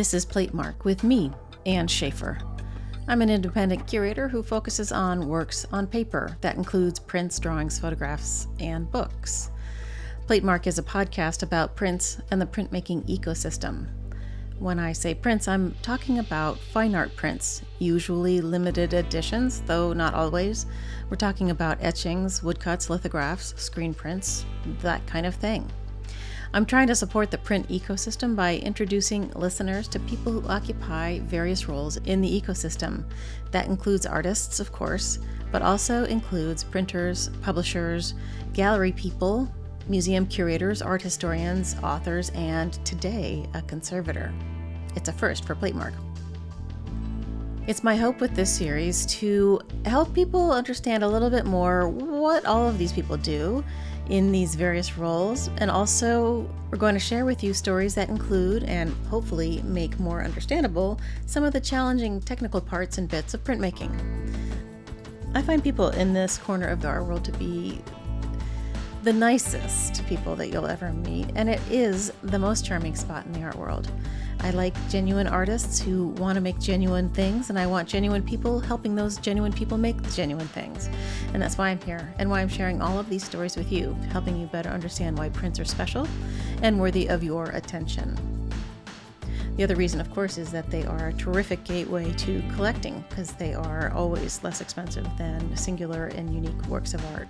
This is Platemark with me, Ann Schaefer. I'm an independent curator who focuses on works on paper that includes prints, drawings, photographs, and books. Platemark is a podcast about prints and the printmaking ecosystem. When I say prints, I'm talking about fine art prints, usually limited editions, though not always. We're talking about etchings, woodcuts, lithographs, screen prints, that kind of thing. I'm trying to support the print ecosystem by introducing listeners to people who occupy various roles in the ecosystem. That includes artists, of course, but also includes printers, publishers, gallery people, museum curators, art historians, authors, and today, a conservator. It's a first for Platemark. It's my hope with this series to help people understand a little bit more what all of these people do in these various roles, and also we're going to share with you stories that include and hopefully make more understandable some of the challenging technical parts and bits of printmaking. I find people in this corner of our world to be the nicest people that you'll ever meet, and it is the most charming spot in the art world. I like genuine artists who want to make genuine things, and I want genuine people helping those genuine people make genuine things. And that's why I'm here, and why I'm sharing all of these stories with you, helping you better understand why prints are special and worthy of your attention. The other reason, of course, is that they are a terrific gateway to collecting, because they are always less expensive than singular and unique works of art.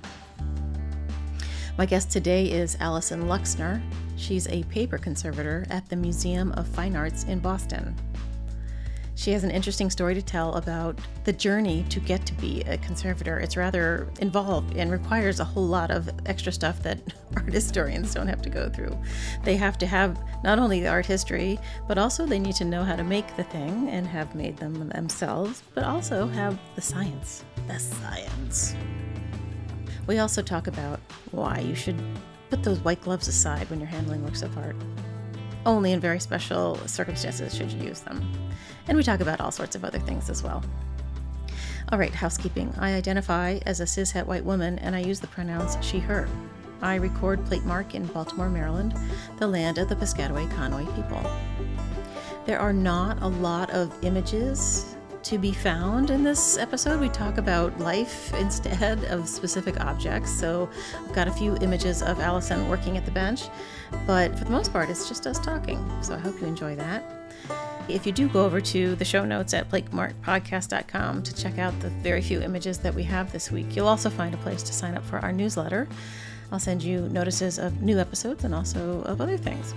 My guest today is Alison Luxner. She's a paper conservator at the Museum of Fine Arts in Boston. She has an interesting story to tell about the journey to get to be a conservator. It's rather involved and requires a whole lot of extra stuff that art historians don't have to go through. They have to have not only the art history, but also they need to know how to make the thing and have made them themselves, but also have the science. The science. We also talk about why you should put those white gloves aside when you're handling works of art. Only in very special circumstances should you use them. And we talk about all sorts of other things as well. All right, housekeeping. I identify as a cishet white woman, and I use the pronouns she, her. I record Platemark in Baltimore, Maryland, the land of the Piscataway Conoy people. There are not a lot of images to be found in this episode. We talk about life instead of specific objects. So I've got a few images of Alison working at the bench, but for the most part, it's just us talking. So I hope you enjoy that. If you do go over to the show notes at platemarkpodcast.com to check out the very few images that we have this week, you'll also find a place to sign up for our newsletter. I'll send you notices of new episodes and also of other things.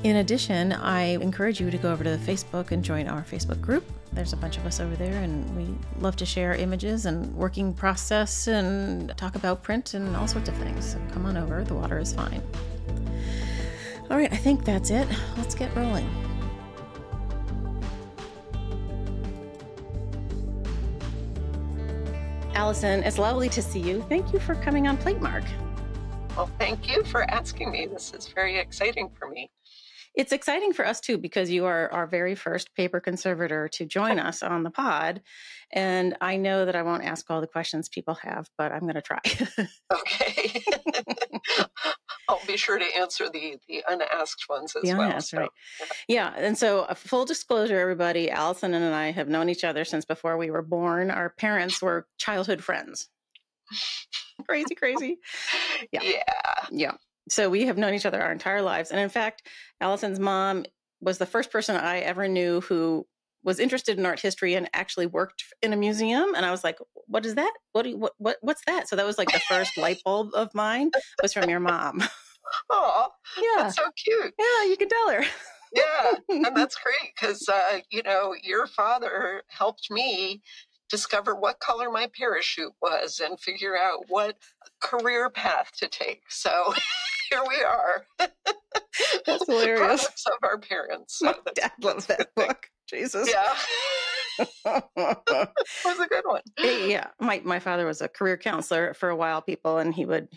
In addition, I encourage you to go over to Facebook and join our Facebook group. There's a bunch of us over there, and we love to share images and working process and talk about print and all sorts of things. So come on over. The water is fine. All right, I think that's it. Let's get rolling. Alison, it's lovely to see you. Thank you for coming on Platemark. Well, thank you for asking me. This is very exciting for me. It's exciting for us, too, because you are our very first paper conservator to join us on the pod. And I know that I won't ask all the questions people have, but I'm going to try. Okay. I'll be sure to answer the unasked ones as well. Unasked, so, right. Yeah. And so full disclosure, everybody, Alison and I have known each other since before we were born. Our parents were childhood friends. Crazy. Yeah. So we have known each other our entire lives. And in fact, Alison's mom was the first person I ever knew who was interested in art history and actually worked in a museum. And I was like, what is that? What's that? So that was like the first light bulb of mine was from your mom. Oh, yeah. That's so cute. Yeah, you can tell her. Yeah, and that's great because, your father helped me discover what color my parachute was and figure out what career path to take. So here we are. That's hilarious. Products of our parents. So my dad loves that book. Jesus. Yeah. It was a good one. Yeah. My father was a career counselor for a while, people, and he would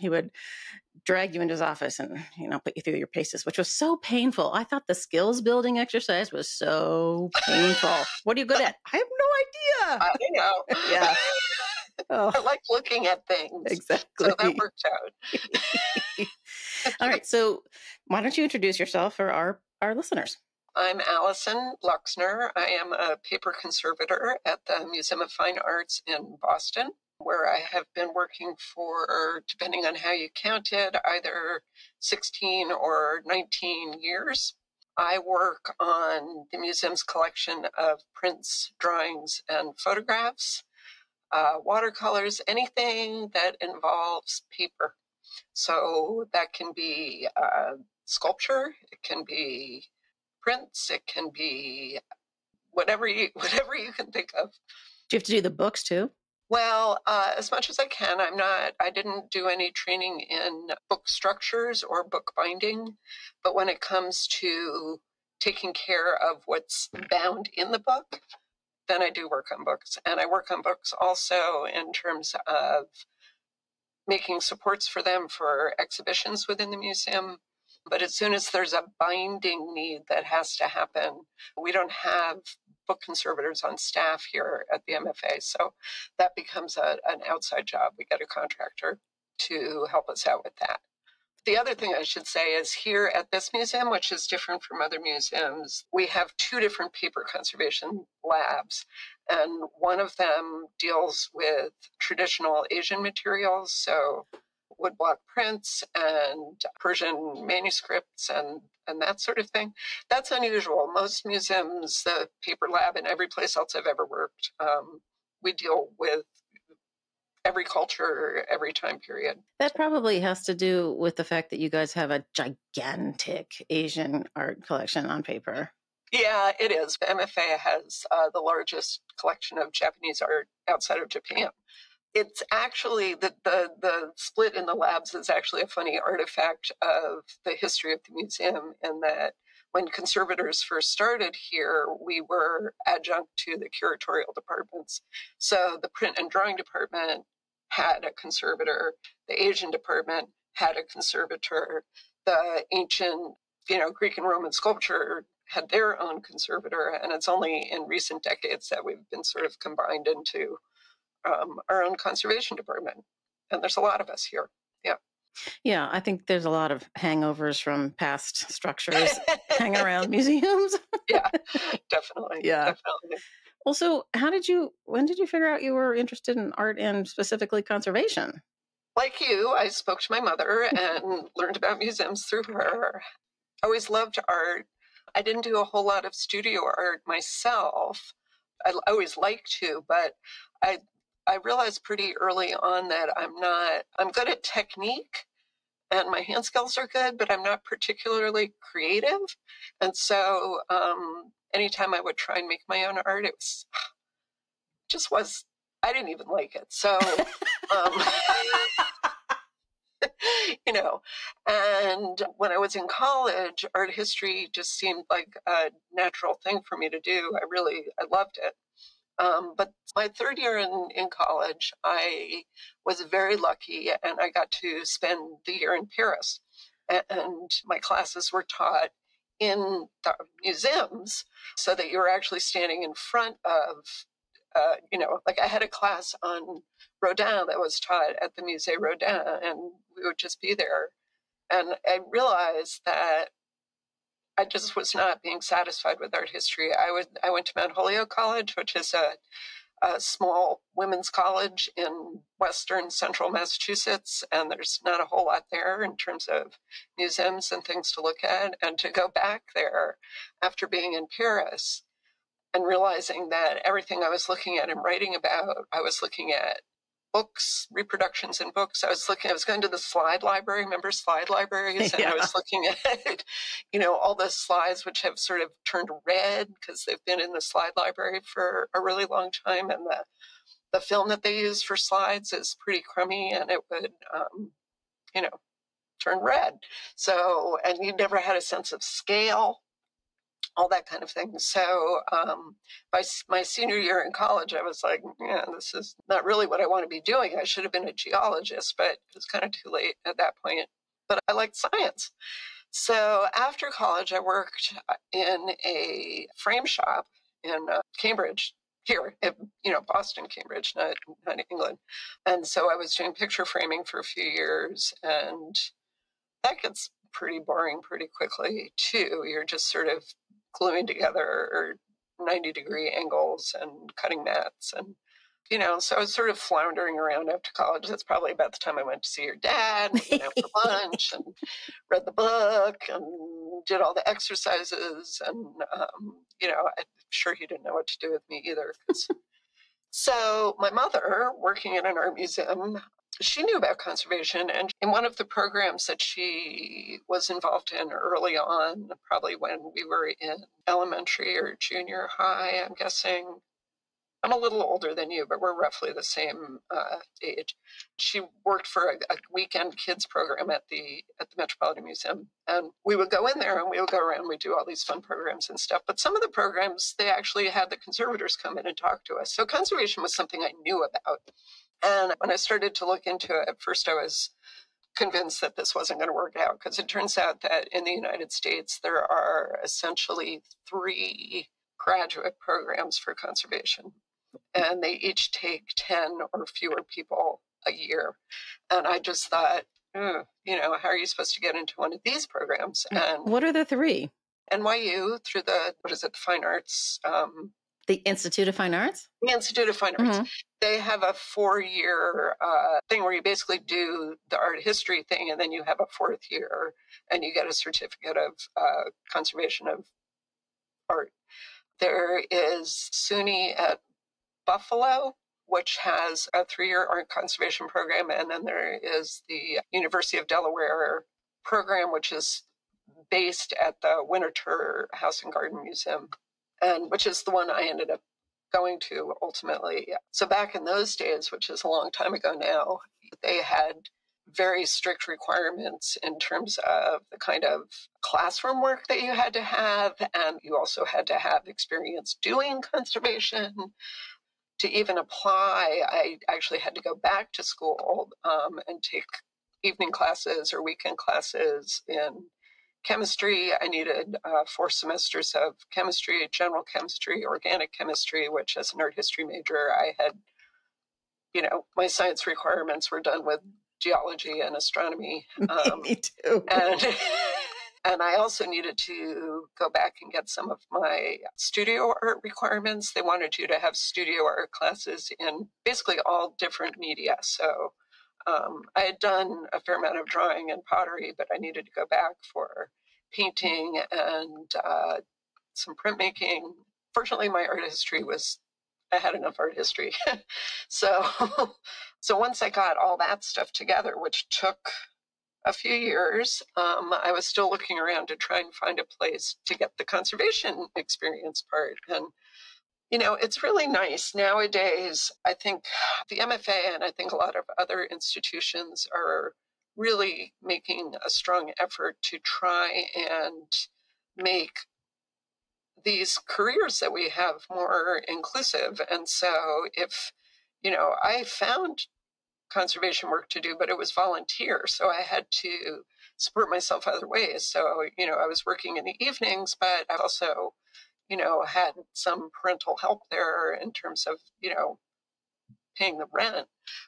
drag you into his office and, put you through your paces, which was so painful. I thought the skills building exercise was so painful. What are you good at? I have no idea. I know. Yeah. Oh. I like looking at things. Exactly. So that worked out. All right. So why don't you introduce yourself for our listeners? I'm Alison Luxner. I am a paper conservator at the Museum of Fine Arts in Boston, where I have been working for, depending on how you count it, either 16 or 19 years. I work on the museum's collection of prints, drawings, and photographs, watercolors, anything that involves paper. So that can be sculpture, it can be prints, it can be whatever you can think of. Do you have to do the books too? Well, as much as I can. I didn't do any training in book structures or book binding, but when it comes to taking care of what's bound in the book, then I do work on books. And I work on books also in terms of making supports for them for exhibitions within the museum. But as soon as there's a binding need that has to happen, we don't have book conservators on staff here at the MFA. So that becomes an outside job. We get a contractor to help us out with that. The other thing I should say is here at this museum, which is different from other museums, we have two different paper conservation labs. And one of them deals with traditional Asian materials, so woodblock prints and Persian manuscripts and that sort of thing. That's unusual. Most museums, the paper lab, and every place else I've ever worked, we deal with every culture, every time period. That probably has to do with the fact that you guys have a gigantic Asian art collection on paper. Yeah, it is. The MFA has the largest collection of Japanese art outside of Japan. It's actually the split in the labs is actually a funny artifact of the history of the museum, in that when conservators first started here, we were adjunct to the curatorial departments. So the print and drawing department had a conservator, the Asian department had a conservator, the ancient, Greek and Roman sculpture had their own conservator, and it's only in recent decades that we've been sort of combined into our own conservation department. And there's a lot of us here. Yeah. Yeah, I think there's a lot of hangovers from past structures hang around museums. Yeah, definitely. Yeah. Definitely. Well, so when did you figure out you were interested in art and specifically conservation? Like you, I spoke to my mother and learned about museums through her. I always loved art. I didn't do a whole lot of studio art myself. I always liked to, but I realized pretty early on that I'm good at technique and my hand skills are good, but I'm not particularly creative. And so anytime I would try and make my own art, I didn't even like it. So, and when I was in college, art history just seemed like a natural thing for me to do. I loved it. But my third year in college, I was very lucky and I got to spend the year in Paris. And my classes were taught in the museums so that you were actually standing in front of, like I had a class on Rodin that was taught at the Musée Rodin, and we would just be there. And I realized that I just was not being satisfied with art history. I went to Mount Holyoke College, which is a small women's college in western central Massachusetts, and there's not a whole lot there in terms of museums and things to look at. And to go back there after being in Paris and realizing that everything I was looking at and writing about, I was looking at books, reproductions in books. I was going to the slide library, remember slide libraries? And Yeah. I was looking at, all the slides which have sort of turned red because they've been in the slide library for a really long time. And the film that they use for slides is pretty crummy and it would, turn red. So, and you never had a sense of scale, all that kind of thing. So by my senior year in college, I was like, yeah, this is not really what I want to be doing. I should have been a geologist, but it was kind of too late at that point. But I liked science. So after college, I worked in a frame shop in Cambridge, here, Boston, Cambridge, not England. And so I was doing picture framing for a few years, and that gets pretty boring pretty quickly, too. You're just sort of gluing together 90-degree angles and cutting mats. And, so I was sort of floundering around after college. That's probably about the time I went to see your dad, went out for lunch and read the book and did all the exercises. And, I'm sure he didn't know what to do with me either. So my mother, working in an art museum, she knew about conservation. And in one of the programs that she was involved in early on, probably when we were in elementary or junior high, I'm guessing. I'm a little older than you, but we're roughly the same age. She worked for a weekend kids program at the Metropolitan Museum, and we would go in there and we would go around. We do all these fun programs and stuff. But some of the programs, they actually had the conservators come in and talk to us. So conservation was something I knew about. And when I started to look into it, at first I was convinced that this wasn't going to work out, because it turns out that in the United States there are essentially 3 graduate programs for conservation. And they each take 10 or fewer people a year. And I just thought, how are you supposed to get into one of these programs? And what are the 3? NYU, through the Fine Arts. The Institute of Fine Arts? The Institute of Fine Arts. Mm-hmm. They have a 4-year thing where you basically do the art history thing, and then you have a 4th year, and you get a certificate of conservation of art. There is SUNY at Buffalo, which has a 3-year art conservation program. And then there is the University of Delaware program, which is based at the Winterthur House and Garden Museum, and which is the one I ended up going to ultimately. So back in those days, which is a long time ago now, they had very strict requirements in terms of the kind of classroom work that you had to have. And you also had to have experience doing conservation. To even apply, I actually had to go back to school and take evening classes or weekend classes in chemistry. I needed 4 semesters of chemistry, general chemistry, organic chemistry, which as an art history major, I had, my science requirements were done with geology and astronomy. Me too. And I also needed to go back and get some of my studio art requirements. They wanted you to have studio art classes in basically all different media. So I had done a fair amount of drawing and pottery, but I needed to go back for painting and some printmaking. Fortunately, my art history I had enough art history. So once I got all that stuff together, which took a few years, I was still looking around to try and find a place to get the conservation experience part. And, it's really nice nowadays. I think the MFA and I think a lot of other institutions are really making a strong effort to try and make these careers that we have more inclusive. And so if, I found conservation work to do, but it was volunteer. So I had to support myself other ways. So, I was working in the evenings, but I also, had some parental help there in terms of, paying the rent,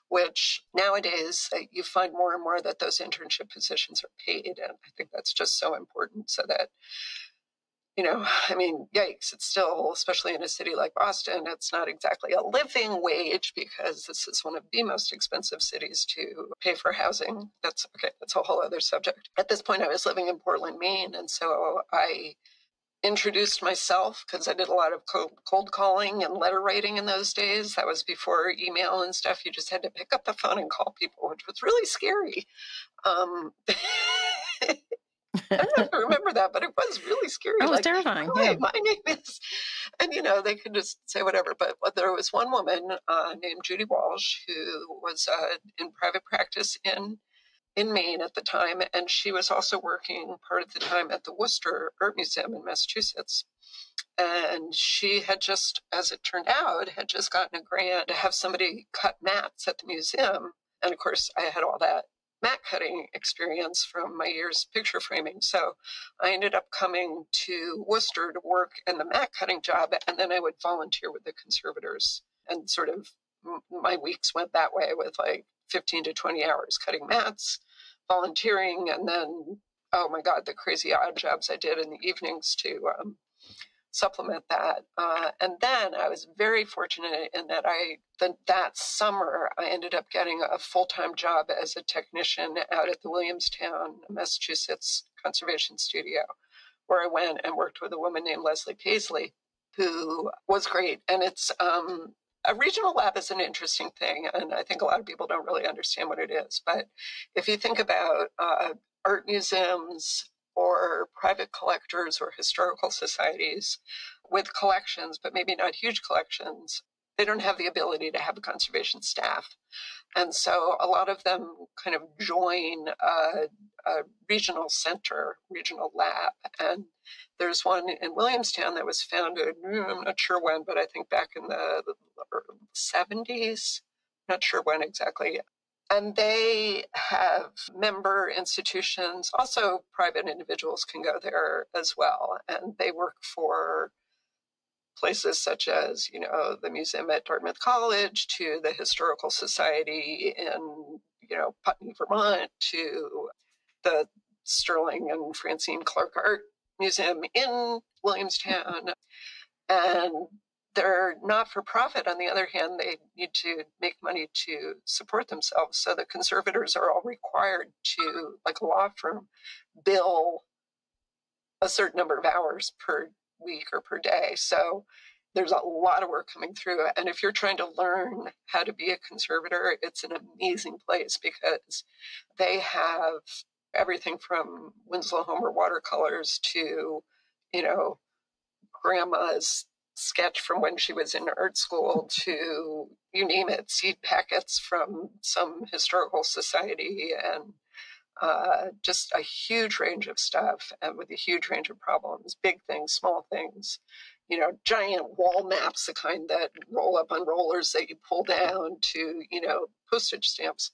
which nowadays you find more and more that those internship positions are paid. And I think that's just so important so that, yikes, it's still, especially in a city like Boston, it's not exactly a living wage because this is one of the most expensive cities to pay for housing. That's a whole other subject. At this point, I was living in Portland, Maine. And so I introduced myself because I did a lot of cold calling and letter writing in those days. That was before email and stuff. You just had to pick up the phone and call people, which was really scary. I don't know if you remember that, but it was really scary. It was terrifying. Hi, yeah. my name is, and they could just say whatever. But there was one woman named Judy Walsh who was in private practice in Maine at the time, and she was also working part of the time at the Worcester Art Museum in Massachusetts. And she had just, as it turned out, had just gotten a grant to have somebody cut mats at the museum. And of course, I had all that mat cutting experience from my years picture framing. So I ended up coming to Worcester to work in the mat cutting job, and then I would volunteer with the conservators. And sort of my weeks went that way with like 15 to 20 hours cutting mats, volunteering, and then, oh my God, the crazy odd jobs I did in the evenings to supplement that. And then I was very fortunate in that that summer, I ended up getting a full-time job as a technician out at the Williamstown, Massachusetts Conservation Studio, where I went and worked with a woman named Leslie Paisley, who was great. And it's a regional lab is an interesting thing, and I think a lot of people don't really understand what it is. But if you think about art museums or private collectors or historical societies with collections, but maybe not huge collections, they don't have the ability to have a conservation staff. And so a lot of them kind of join a regional center, regional lab. And there's one in Williamstown that was founded, I'm not sure when, but I think back in the 70s, not sure when exactly. And they have member institutions, also private individuals can go there as well. And they work for places such as, the museum at Dartmouth College, to the Historical Society in, Putney, Vermont, to the Sterling and Francine Clark Art Museum in Williamstown. And they're not for profit. On the other hand, they need to make money to support themselves. So the conservators are all required to, like a law firm, bill a certain number of hours per week or per day. So there's a lot of work coming through. And if you're trying to learn how to be a conservator, it's an amazing place because they have everything from Winslow Homer watercolors to, grandma's sketch from when she was in art school to, you name it, seed packets from some historical society, and just a huge range of stuff, and with a huge range of problems, big things, small things, giant wall maps, the kind that roll up on rollers that you pull down, to, postage stamps.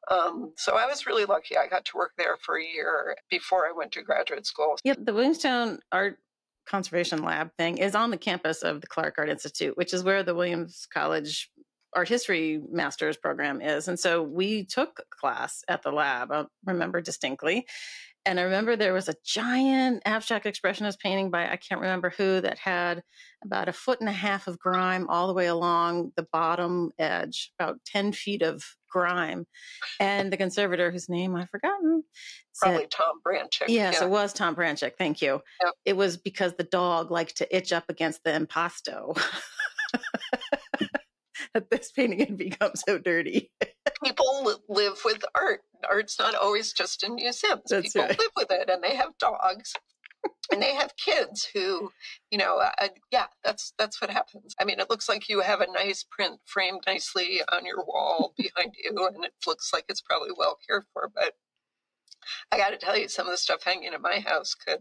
So I was really lucky. I got to work there for a year before I went to graduate school. Yeah, the Williamstown Art Conservation Lab thing is on the campus of the Clark Art Institute, which is where the Williams College Art History Master's program is. And so we took a class at the lab, I remember distinctly. And I remember there was a giant abstract expressionist painting by, I can't remember who, that had about 1.5 feet of grime all the way along the bottom edge, about 10 feet of grime. And the conservator, whose name I've forgotten, Probably Tom Branchik. Yes, it was Tom Branchik. Thank you. Yep. It was because the dog liked to itch up against the impasto that this painting had become so dirty. People live with art. Art's not always just in museums. That's People right. live with it, and they have dogs, and they have kids who, that's what happens. I mean, it looks like you have a nice print framed nicely on your wall behind you, and it looks like it's probably well cared for. But I got to tell you, some of the stuff hanging in my house could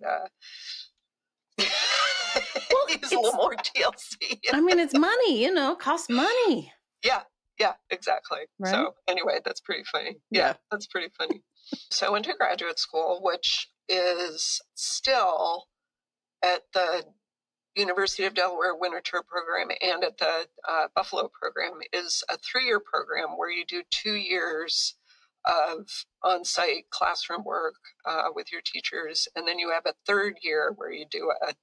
use a little more TLC. I mean, it's money, costs money. Yeah, exactly. Right? So anyway, that's pretty funny. Yeah, that's pretty funny. So I went to graduate school, which is still at the University of Delaware Winter Tour program and at the Buffalo program, is a 3-year program where you do 2 years of on-site classroom work with your teachers. And then you have a 3rd year where you do a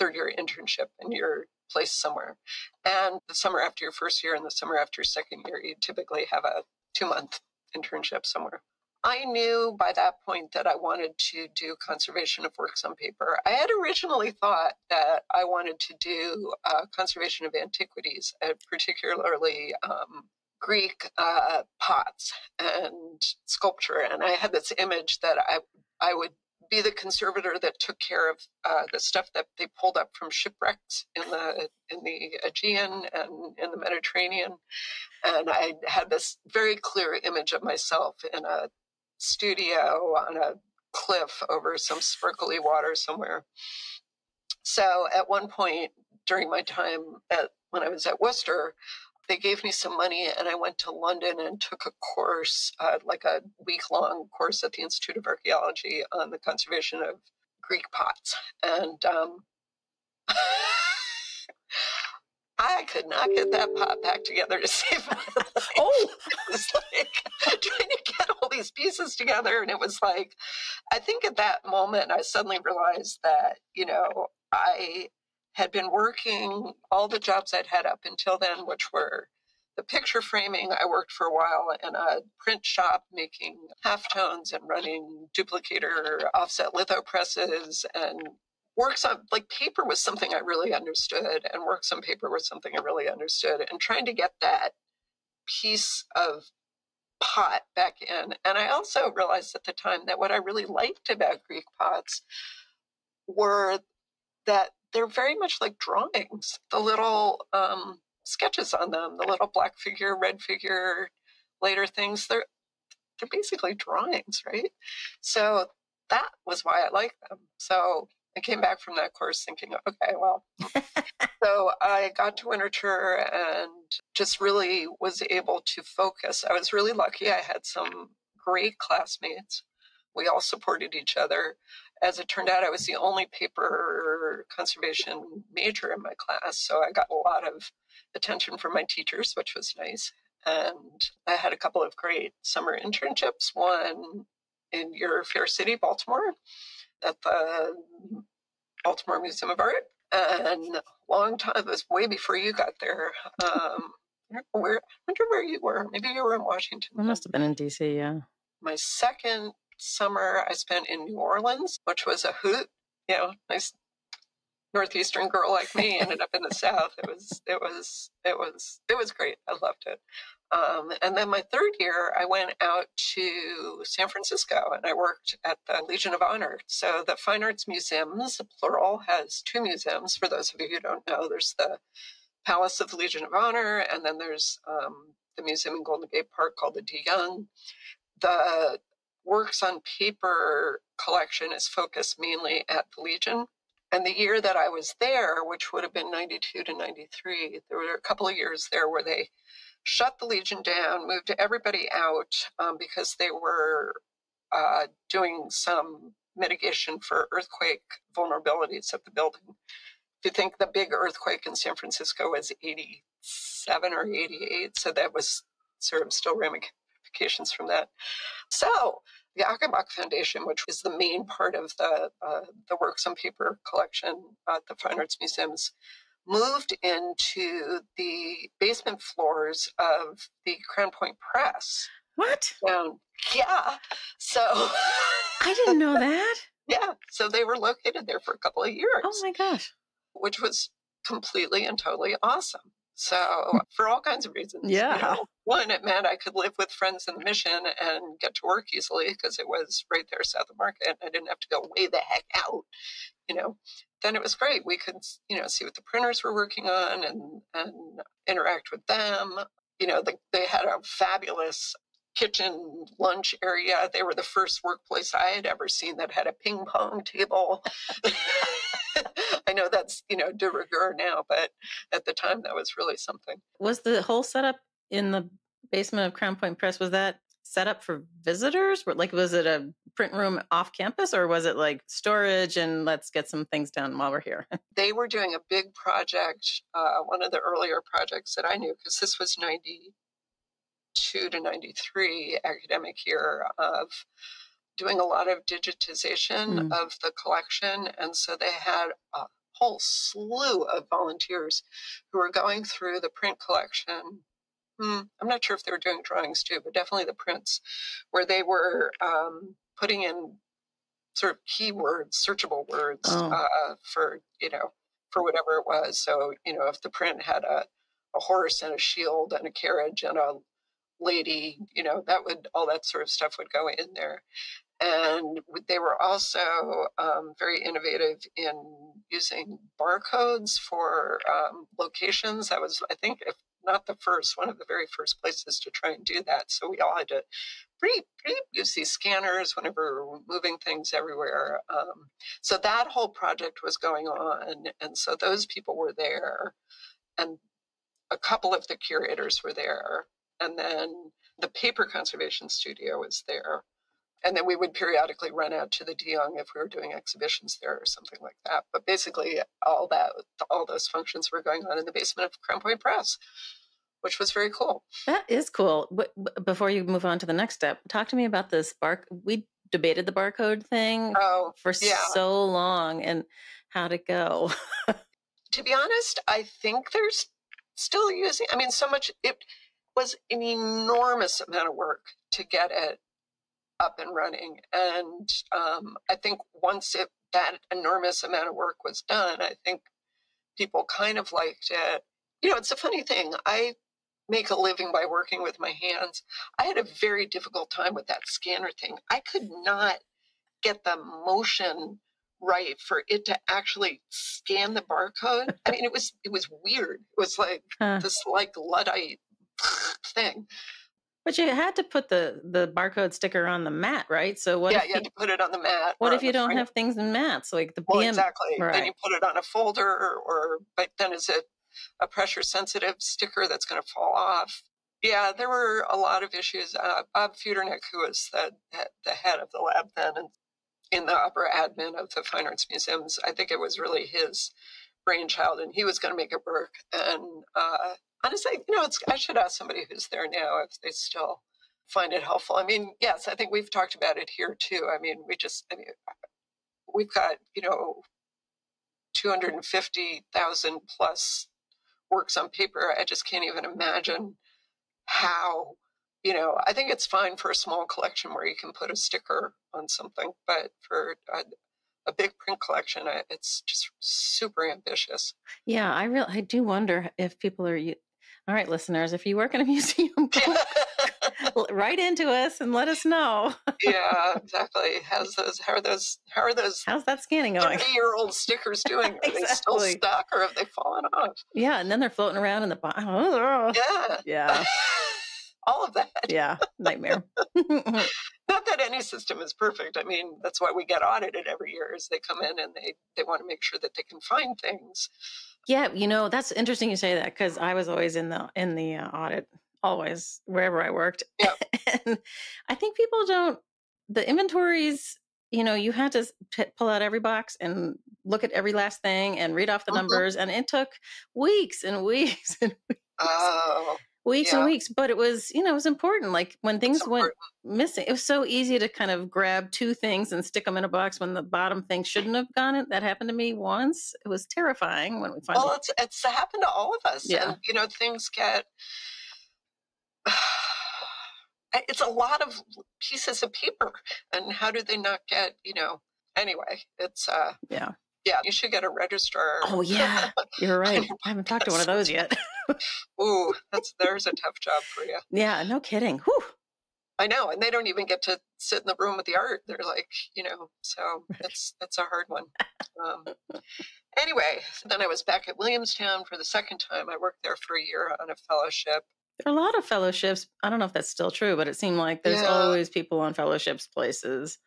3rd-year internship in your place somewhere. And the summer after your 1st year and the summer after your 2nd year, you typically have a 2-month internship somewhere. I knew by that point that I wanted to do conservation of works on paper. I had originally thought that I wanted to do conservation of antiquities, particularly Greek pots and sculpture. And I had this image that I would be the conservator that took care of the stuff that they pulled up from shipwrecks in the Aegean and in the Mediterranean. And I had this very clear image of myself in a studio on a cliff over some sparkly water somewhere. So at one point during my time when I was at Worcester, they gave me some money and I went to London and took a course, like a week-long course at the Institute of Archaeology on the conservation of Greek pots. And I could not get that pot back together to save my life. Oh! It was like trying to get all these pieces together. And it was like, I think at that moment, I suddenly realized that, I had been working all the jobs I'd had up until then, which were the picture framing. I worked for a while in a print shop making halftones and running duplicator offset litho presses, and works on like paper was something I really understood, and works on paper was something I really understood, and trying to get that piece of pot back in. And I also realized at the time that what I really liked about Greek pots were that they're very much like drawings. The little sketches on them, the little black figure, red figure, later things, they're basically drawings, right? So that was why I liked them. So I came back from that course thinking, okay, well, so I got to literature and just really was able to focus. I was really lucky. I had some great classmates. We all supported each other. As it turned out, I was the only paper conservation major in my class, so I got a lot of attention from my teachers, which was nice. And I had a couple of great summer internships, one in your fair city, Baltimore, at the Baltimore Museum of Art. And long time, it was way before you got there. I wonder where you were. Maybe you were in Washington. I must have been in DC, yeah. My second summer I spent in New Orleans, which was a hoot. Nice Northeastern girl like me ended up in the South. It was great. I loved it. And then my third year, I went out to San Francisco and I worked at the Legion of Honor. So the Fine Arts Museums, plural, has two museums. For those of you who don't know, there's the Palace of the Legion of Honor, and then there's the museum in Golden Gate Park called the De Young. The works on paper collection is focused mainly at the Legion. And the year that I was there, which would have been 92 to 93, there were a couple of years there where they shut the Legion down, moved everybody out because they were doing some mitigation for earthquake vulnerabilities of the building. If you think the big earthquake in San Francisco was 87 or 88, so that was sort of still ramifications from that. So the Achenbach Foundation, which is the main part of the works on paper collection at the Fine Arts Museums, moved into the basement floors of the Crown Point Press. What? Yeah. So I didn't know that. Yeah. So they were located there for a couple of years. Oh my gosh. Which was completely and totally awesome. So for all kinds of reasons. Yeah. One, it meant I could live with friends in the Mission and get to work easily because it was right there south of Market and I didn't have to go way the heck out, Then it was great. We could, see what the printers were working on and interact with them. They had a fabulous kitchen lunch area. They were the first workplace I had ever seen that had a ping pong table. I know that's, de rigueur now, but at the time that was really something. Was the whole setup in the basement of Crown Point Press, was that set up for visitors? Was it a print room off campus or was it like storage and let's get some things done while we're here? They were doing a big project, one of the earlier projects that I knew, because this was 92 to 93 academic year, of doing a lot of digitization of the collection. And so they had a whole slew of volunteers who were going through the print collection. I'm not sure if they were doing drawings too, but definitely the prints, where they were putting in sort of keywords, searchable words for whatever it was. So, if the print had a horse and a shield and a carriage and a lady, all that sort of stuff would go in there. And they were also very innovative in using barcodes for locations. That was, I think, if not the first, one of the very first places to try and do that. So we all had to use these scanners whenever we were moving things everywhere. So that whole project was going on. And so those people were there. And a couple of the curators were there. And then the paper conservation studio was there. And then we would periodically run out to the De Young if we were doing exhibitions there or something like that. But basically, all those functions were going on in the basement of Crown Point Press, which was very cool. That is cool. Before you move on to the next step, talk to me about this debated the barcode thing for so long, and how'd it go? To be honest, I think they're still using, I mean, so much, it was an enormous amount of work to get it up and running. And I think once that enormous amount of work was done, I think people kind of liked it. You know, it's a funny thing. I make a living by working with my hands. I had a very difficult time with that scanner thing. I could not get the motion right for it to actually scan the barcode. I mean, it was weird. It was like this like Luddite thing. But you had to put the barcode sticker on the mat, right? So what? Yeah, you had to put it on the mat. What if you don't have things in mats, like the BM? Exactly. Right. Then you put it on a folder, but then is it a pressure sensitive sticker that's going to fall off? Yeah, there were a lot of issues. Bob Futernick, who was the head of the lab then and in the upper admin of the Fine Arts Museums, I think it was really his brainchild, and he was going to make it work. And honestly, you know, I should ask somebody who's there now if they still find it helpful. I mean, yes, I think we've talked about it here too. I mean, we've got, you know, 250,000 plus works on paper. I just can't even imagine how, you know, I think it's fine for a small collection where you can put a sticker on something, but for a big print collection, it's just super ambitious. Yeah, I do wonder if people are, all right, listeners, if you work in a museum, write into us and let us know. Yeah, exactly. How are those how's that scanning going? 30-year-old stickers doing? Are they still stuck or have they fallen off? Yeah, and then they're floating around in the bottom. Yeah. All of that. Yeah, nightmare. Not that any system is perfect. I mean, that's why we get audited every year, is they come in and they want to make sure that they can find things. Yeah, you know, that's interesting you say that, because I was always in the audit, always, wherever I worked. Yeah. And I think people the inventories, you know, you had to pull out every box and look at every last thing and read off the numbers. And it took weeks and weeks and weeks. Oh. Weeks and weeks, but it was, you know, it was important. Like when things went missing, it was so easy to kind of grab two things and stick them in a box when the bottom thing shouldn't have gone in. That happened to me once. It was terrifying when we finally. Well, it's happened to all of us. Yeah. And, you know, things get. It's a lot of pieces of paper, and how do they not get? You know. Anyway, it's yeah. Yeah, you should get a registrar. Oh, yeah. You're right. I haven't talked to one of those yet. Ooh, there's a tough job for you. Yeah, no kidding. Whew. I know, and they don't even get to sit in the room with the art. They're like, you know, so it's a hard one. Anyway, then I was back at Williamstown for the second time. I worked there for a year on a fellowship. There are a lot of fellowships. I don't know if that's still true, but it seemed like there's always people on fellowships places.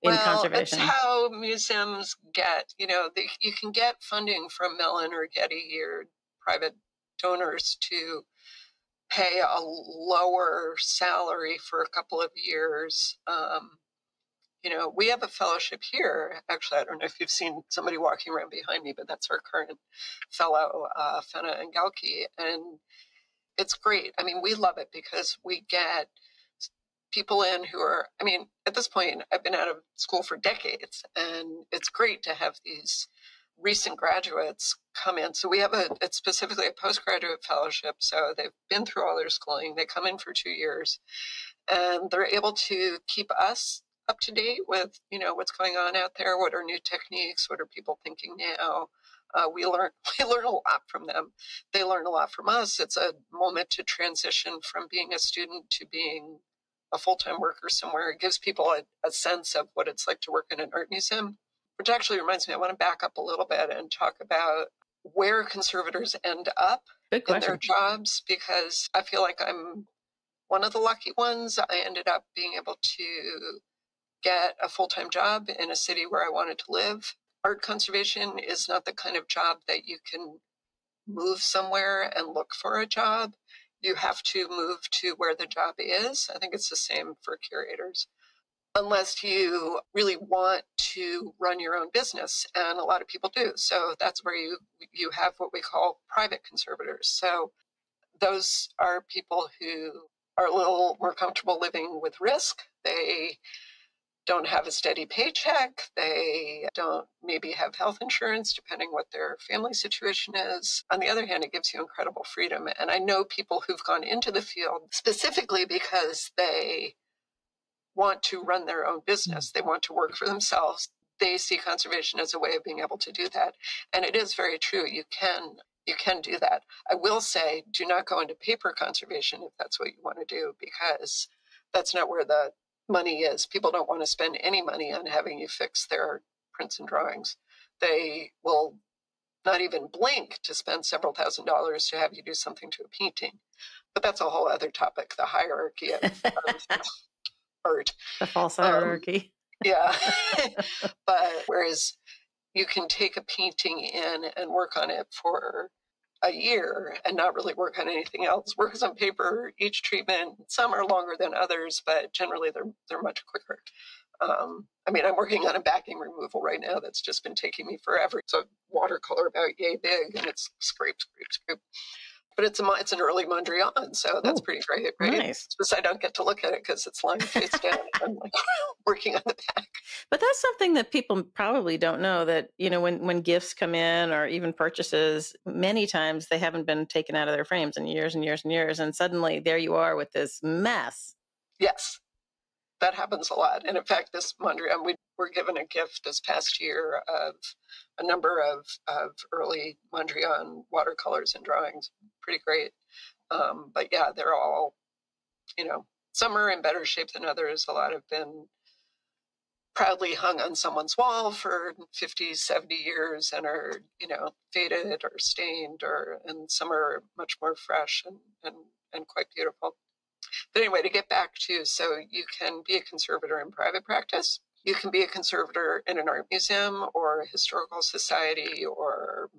Conservation. It's how museums get, you know, you can get funding from Mellon or Getty or private donors to pay a lower salary for a couple of years. You know, we have a fellowship here. Actually, I don't know if you've seen somebody walking around behind me, but that's our current fellow, Fenna and Galki. And it's great. I mean, we love it because we get people in who are, I mean, at this point, I've been out of school for decades, and it's great to have these recent graduates come in. So we have it's specifically a postgraduate fellowship. So they've been through all their schooling. They come in for 2 years, and they're able to keep us up to date with, you know, what's going on out there. What are new techniques? What are people thinking now? We learn a lot from them. They learn a lot from us. It's a moment to transition from being a student to being a full-time worker somewhere. It gives people a sense of what it's like to work in an art museum, which actually reminds me, I want to back up a little bit and talk about where conservators end up in their jobs, because I feel like I'm one of the lucky ones. I ended up being able to get a full-time job in a city where I wanted to live. Art conservation is not the kind of job that you can move somewhere and look for a job. You have to move to where the job is. I think it's the same for curators, unless you really want to run your own business, and a lot of people do. So that's where you have what we call private conservators. So those are people who are a little more comfortable living with risk. They don't have a steady paycheck. They don't maybe have health insurance, depending what their family situation is. On the other hand, it gives you incredible freedom. And I know people who've gone into the field specifically because they want to run their own business. They want to work for themselves. They see conservation as a way of being able to do that. And it is very true. You can do that. I will say, do not go into paper conservation if that's what you want to do, because that's not where the money is. People don't want to spend any money on having you fix their prints and drawings. They will not even blink to spend several $1,000s to have you do something to a painting. But that's a whole other topic, the hierarchy of art. The false hierarchy. Yeah. But whereas you can take a painting in and work on it for a year and not really work on anything else. Work on paper, each treatment, some are longer than others, but generally they're much quicker. I mean, I'm working on a backing removal right now that's just been taking me forever. It's a watercolor about yay big, and it's scrape. But it's an early Mondrian, so that's pretty great, right? Nice. Because I don't get to look at it because it's lying face down. I'm like working on the back. But that's something that people probably don't know, that, you know, when gifts come in or even purchases, many times they haven't been taken out of their frames in years and years and years. And suddenly there you are with this mess. Yes, that happens a lot. And in fact, this Mondrian, we were given a gift this past year of a number of early Mondrian watercolors and drawings. Pretty great. But yeah, they're all, you know, some are in better shape than others. A lot have been proudly hung on someone's wall for 50, 70 years and are, you know, faded or stained, and some are much more fresh and quite beautiful. But anyway, to get back to, so you can be a conservator in private practice. You can be a conservator in an art museum or a historical society or,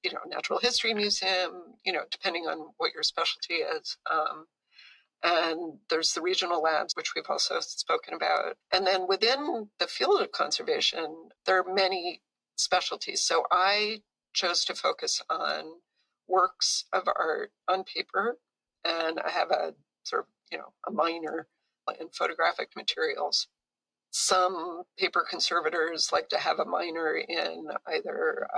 you know, natural history museum, you know, depending on what your specialty is. And there's the regional labs, which we've also spoken about. And then within the field of conservation, there are many specialties. So I chose to focus on works of art on paper, and I have a sort of, you know, a minor in photographic materials. Some paper conservators like to have a minor in either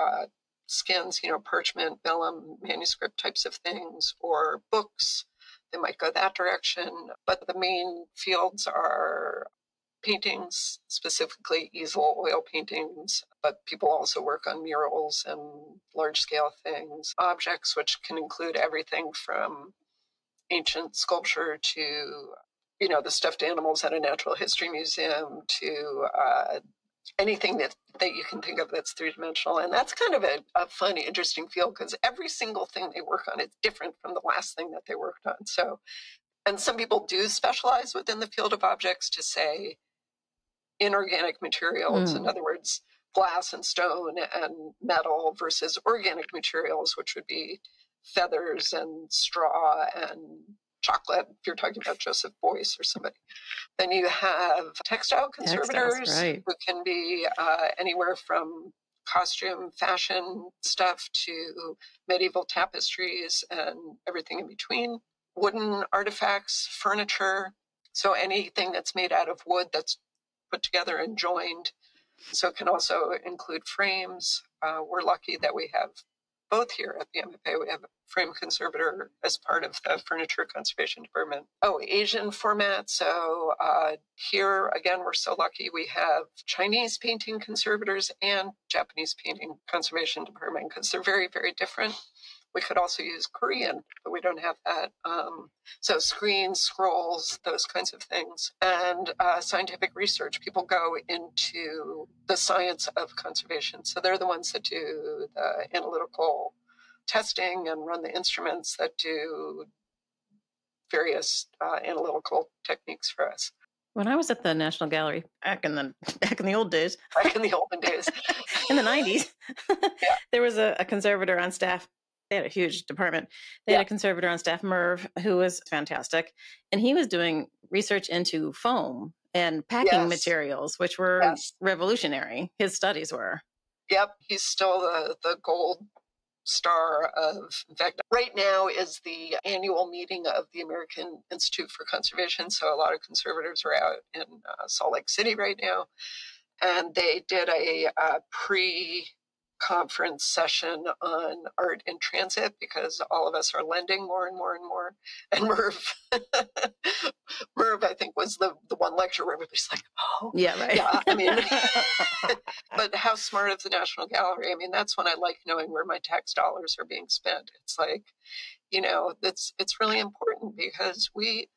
skins, you know, parchment, vellum, manuscript types of things, or books. They might go that direction. But the main fields are paintings, specifically easel oil paintings, but people also work on murals and large-scale things, objects, which can include everything from ancient sculpture to, you know, the stuffed animals at a natural history museum to anything that you can think of that's three-dimensional. And that's kind of a fun, interesting field, because every single thing they work on is different from the last thing that they worked on. So, and some people do specialize within the field of objects to say inorganic materials, in other words, glass and stone and metal, versus organic materials, which would be feathers and straw and chocolate, if you're talking about Joseph Beuys or somebody. Then you have textile conservators, right, who can be anywhere from costume, fashion stuff to medieval tapestries and everything in between. Wooden artifacts, furniture, so anything that's made out of wood that's put together and joined. So it can also include frames. We're lucky that we have both here at the MFA. We have a frame conservator as part of the furniture conservation department. Oh, Asian format. So here, again, we're so lucky we have Chinese painting conservators and Japanese painting conservation department, because they're very, very different. We could also use Korean, but we don't have that. So screens, scrolls, those kinds of things. And scientific research. People go into the science of conservation. So they're the ones that do the analytical testing and run the instruments that do various analytical techniques for us. When I was at the National Gallery back in the old days, back in the olden days, in the 90s, there was a conservator on staff. They had a huge department. They had a conservator on staff, Merv, who was fantastic. And he was doing research into foam and packing materials, which were revolutionary. His studies were. Yep. He's still the gold star of, in fact, right now is the annual meeting of the American Institute for Conservation. So a lot of conservators are out in Salt Lake City right now. And they did a pre-conference session on art in transit because all of us are lending more and more and more. And Merv, I think, was the one lecture where everybody's like, oh, yeah, right. Yeah, I mean, but how smart of the National Gallery. I mean, that's when I like knowing where my tax dollars are being spent. It's like, it's really important because we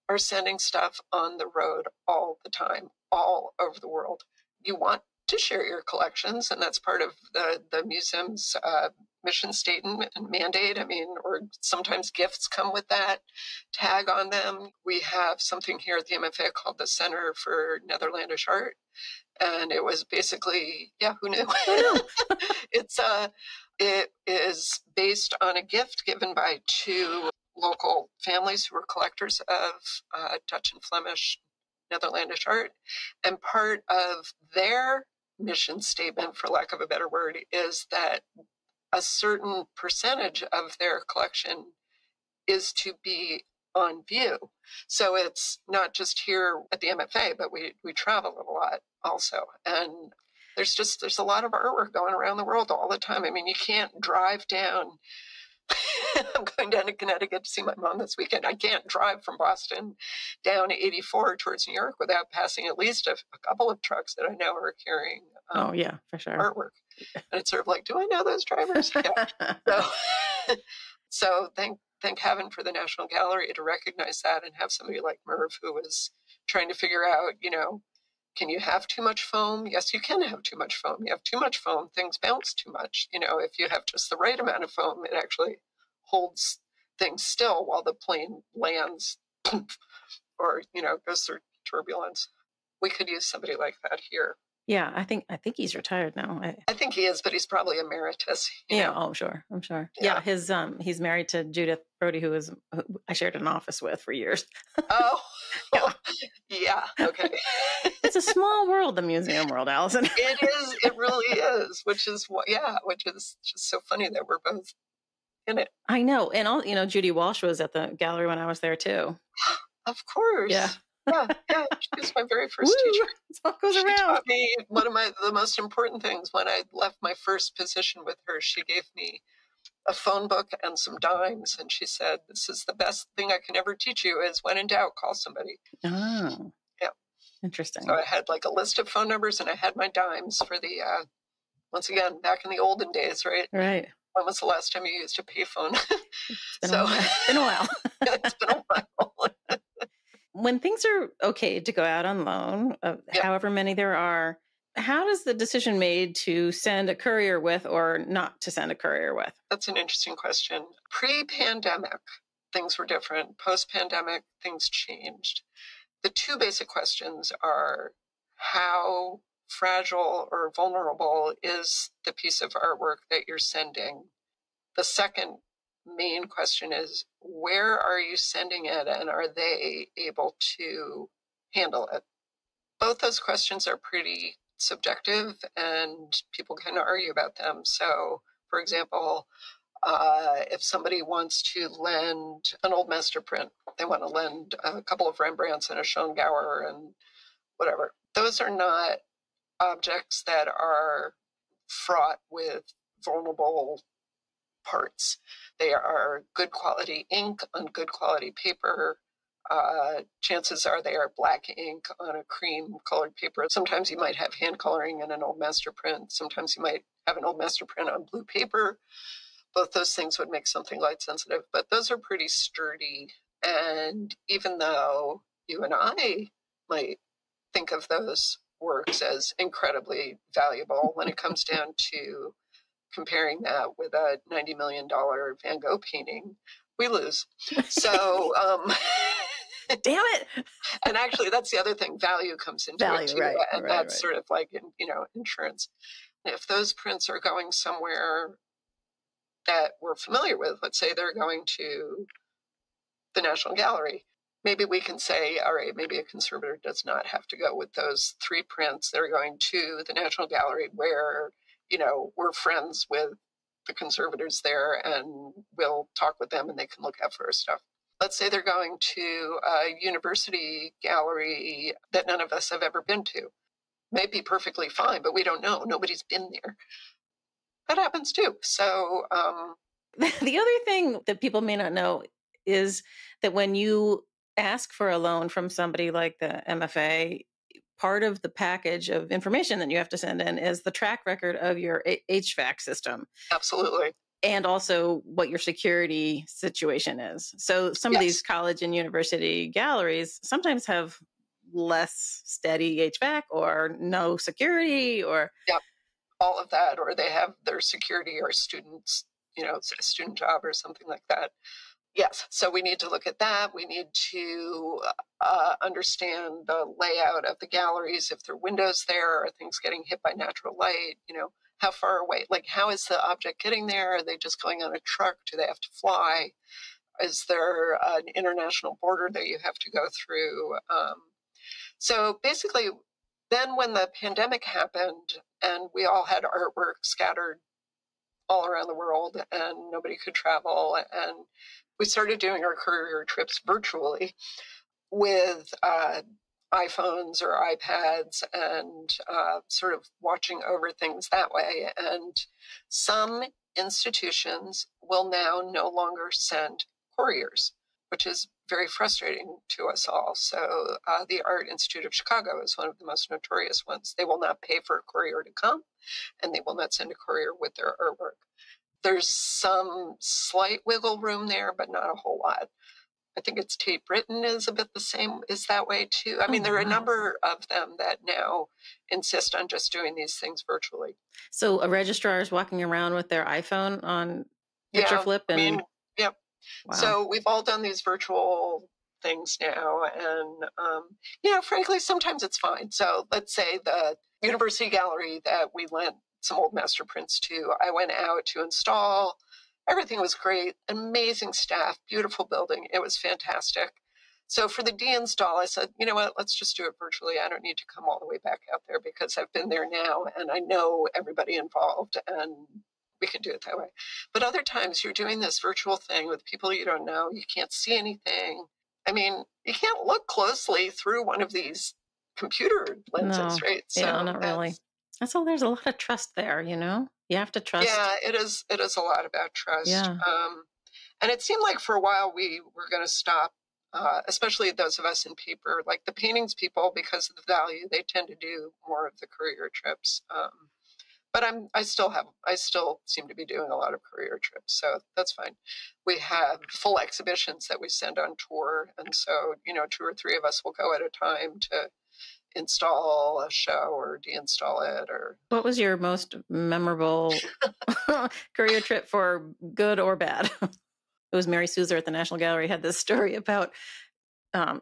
are sending stuff on the road all the time, all over the world. You want to share your collections, and that's part of the museum's mission statement and mandate. I mean, or sometimes gifts come with that tag on them. We have something here at the MFA called the Center for Netherlandish Art, and it was basically, who knew? It is based on a gift given by two local families who were collectors of Dutch and Flemish Netherlandish art. And part of their mission statement, for lack of a better word, is that a certain percentage of their collection is to be on view. So it's not just here at the MFA, but we travel a lot also. And there's a lot of artwork going around the world all the time. I mean, you can't drive down. I'm going down to Connecticut to see my mom this weekend. I can't drive from Boston down 84 towards New York without passing at least a couple of trucks that I know are carrying for sure, artwork. And it's sort of like, do I know those drivers? So thank heaven for the National Gallery to recognize that and have somebody like Merv who was trying to figure out, can you have too much foam? Yes, you can have too much foam. You have too much foam, things bounce too much. If you have just the right amount of foam, it actually holds things still while the plane lands or, goes through turbulence. We could use somebody like that here. Yeah, I think he's retired now. I think he is, but he's probably emeritus. I'm sure. Yeah, he's married to Judith Brody, who I shared an office with for years. Oh, yeah. Okay. It's a small world, the museum world, Alison. It is. It really is. Which is just so funny that we're both in it. I know, and Judy Walsh was at the gallery when I was there too. Of course. Yeah. Yeah, she was my very first teacher. That's what goes around. She taught me one of the most important things when I left my first position with her. She gave me a phone book and some dimes, and she said, "This is the best thing I can ever teach you. Is when in doubt, call somebody." Oh, yeah, interesting. So I had like a list of phone numbers, and I had my dimes for the. Once again, back in the olden days, right? Right. When was the last time you used a payphone? It's been a while. It's been a while. When things are okay to go out on loan, however many there are, how does the decision made to send a courier with or not to send a courier with? That's an interesting question. Pre-pandemic, things were different. Post-pandemic, things changed. The two basic questions are how fragile or vulnerable is the piece of artwork that you're sending? The second main question is, where are you sending it and are they able to handle it? Both those questions are pretty subjective and people can argue about them. So, for example, if somebody wants to lend an old master print, they want to lend a couple of Rembrandts and a Schongauer and whatever. Those are not objects that are fraught with vulnerable parts. They are good quality ink on good quality paper. Chances are they are black ink on a cream colored paper. Sometimes you might have hand coloring in an old master print. Sometimes you might have an old master print on blue paper. Both those things would make something light sensitive, but those are pretty sturdy. And even though you and I might think of those works as incredibly valuable, when it comes down to comparing that with a $90 million Van Gogh painting, we lose. So, damn it. And actually, that's the other thing. Value comes into it too. Right, and that's sort of like, insurance. If those prints are going somewhere that we're familiar with, let's say they're going to the National Gallery, maybe we can say, all right, maybe a conservator does not have to go with those 3 prints that are going to the National Gallery where, we're friends with the conservators there, and we'll talk with them and they can look out for our stuff. Let's say they're going to a university gallery that none of us have ever been to. May be perfectly fine, but we don't know. Nobody's been there. That happens too. So the other thing that people may not know is that when you ask for a loan from somebody like the MFA, part of the package of information that you have to send in is the track record of your HVAC system. Absolutely. And also what your security situation is. So some of these college and university galleries sometimes have less steady HVAC or no security or... Yep, all of that. Or they have their security or students, a student job or something like that. Yes, so we need to look at that. We need to understand the layout of the galleries. If there are windows there, are things getting hit by natural light? How far away? Like, how is the object getting there? Are they just going on a truck? Do they have to fly? Is there an international border that you have to go through? So basically, then when the pandemic happened and we all had artwork scattered all around the world and nobody could travel, and we started doing our courier trips virtually with iPhones or iPads and sort of watching over things that way. And some institutions will now no longer send couriers, which is very frustrating to us all. So the Art Institute of Chicago is one of the most notorious ones. They will not pay for a courier to come, and they will not send a courier with their artwork. There's some slight wiggle room there, but not a whole lot. I think it's Tate Britain is a bit the same, is that way too. I mean, there are a number of them that now insist on just doing these things virtually. So a registrar is walking around with their iPhone on picture flip? And yep. Wow. So we've all done these virtual things now. And, frankly, sometimes it's fine. So let's say the university gallery that we lent some old master prints to, I went out to install. Everything was great, amazing staff, beautiful building. It was fantastic. So for the de-install, I said, you know what, let's just do it virtually. I don't need to come all the way back out there because I've been there now and I know everybody involved and we can do it that way. But other times you're doing this virtual thing with people you don't know. You can't see anything. I mean, you can't look closely through one of these computer lenses, right? So not really. So there's a lot of trust there, You have to trust. Yeah, it is a lot about trust. Yeah. And it seemed like for a while we were going to stop, especially those of us in paper, like the paintings people, because of the value, they tend to do more of the courier trips. But I still seem to be doing a lot of courier trips, so that's fine. We have full exhibitions that we send on tour, and so 2 or 3 of us will go at a time to install a show or deinstall it. Or what was your most memorable courier trip, for good or bad? It was Mary Souzer at the National Gallery had this story about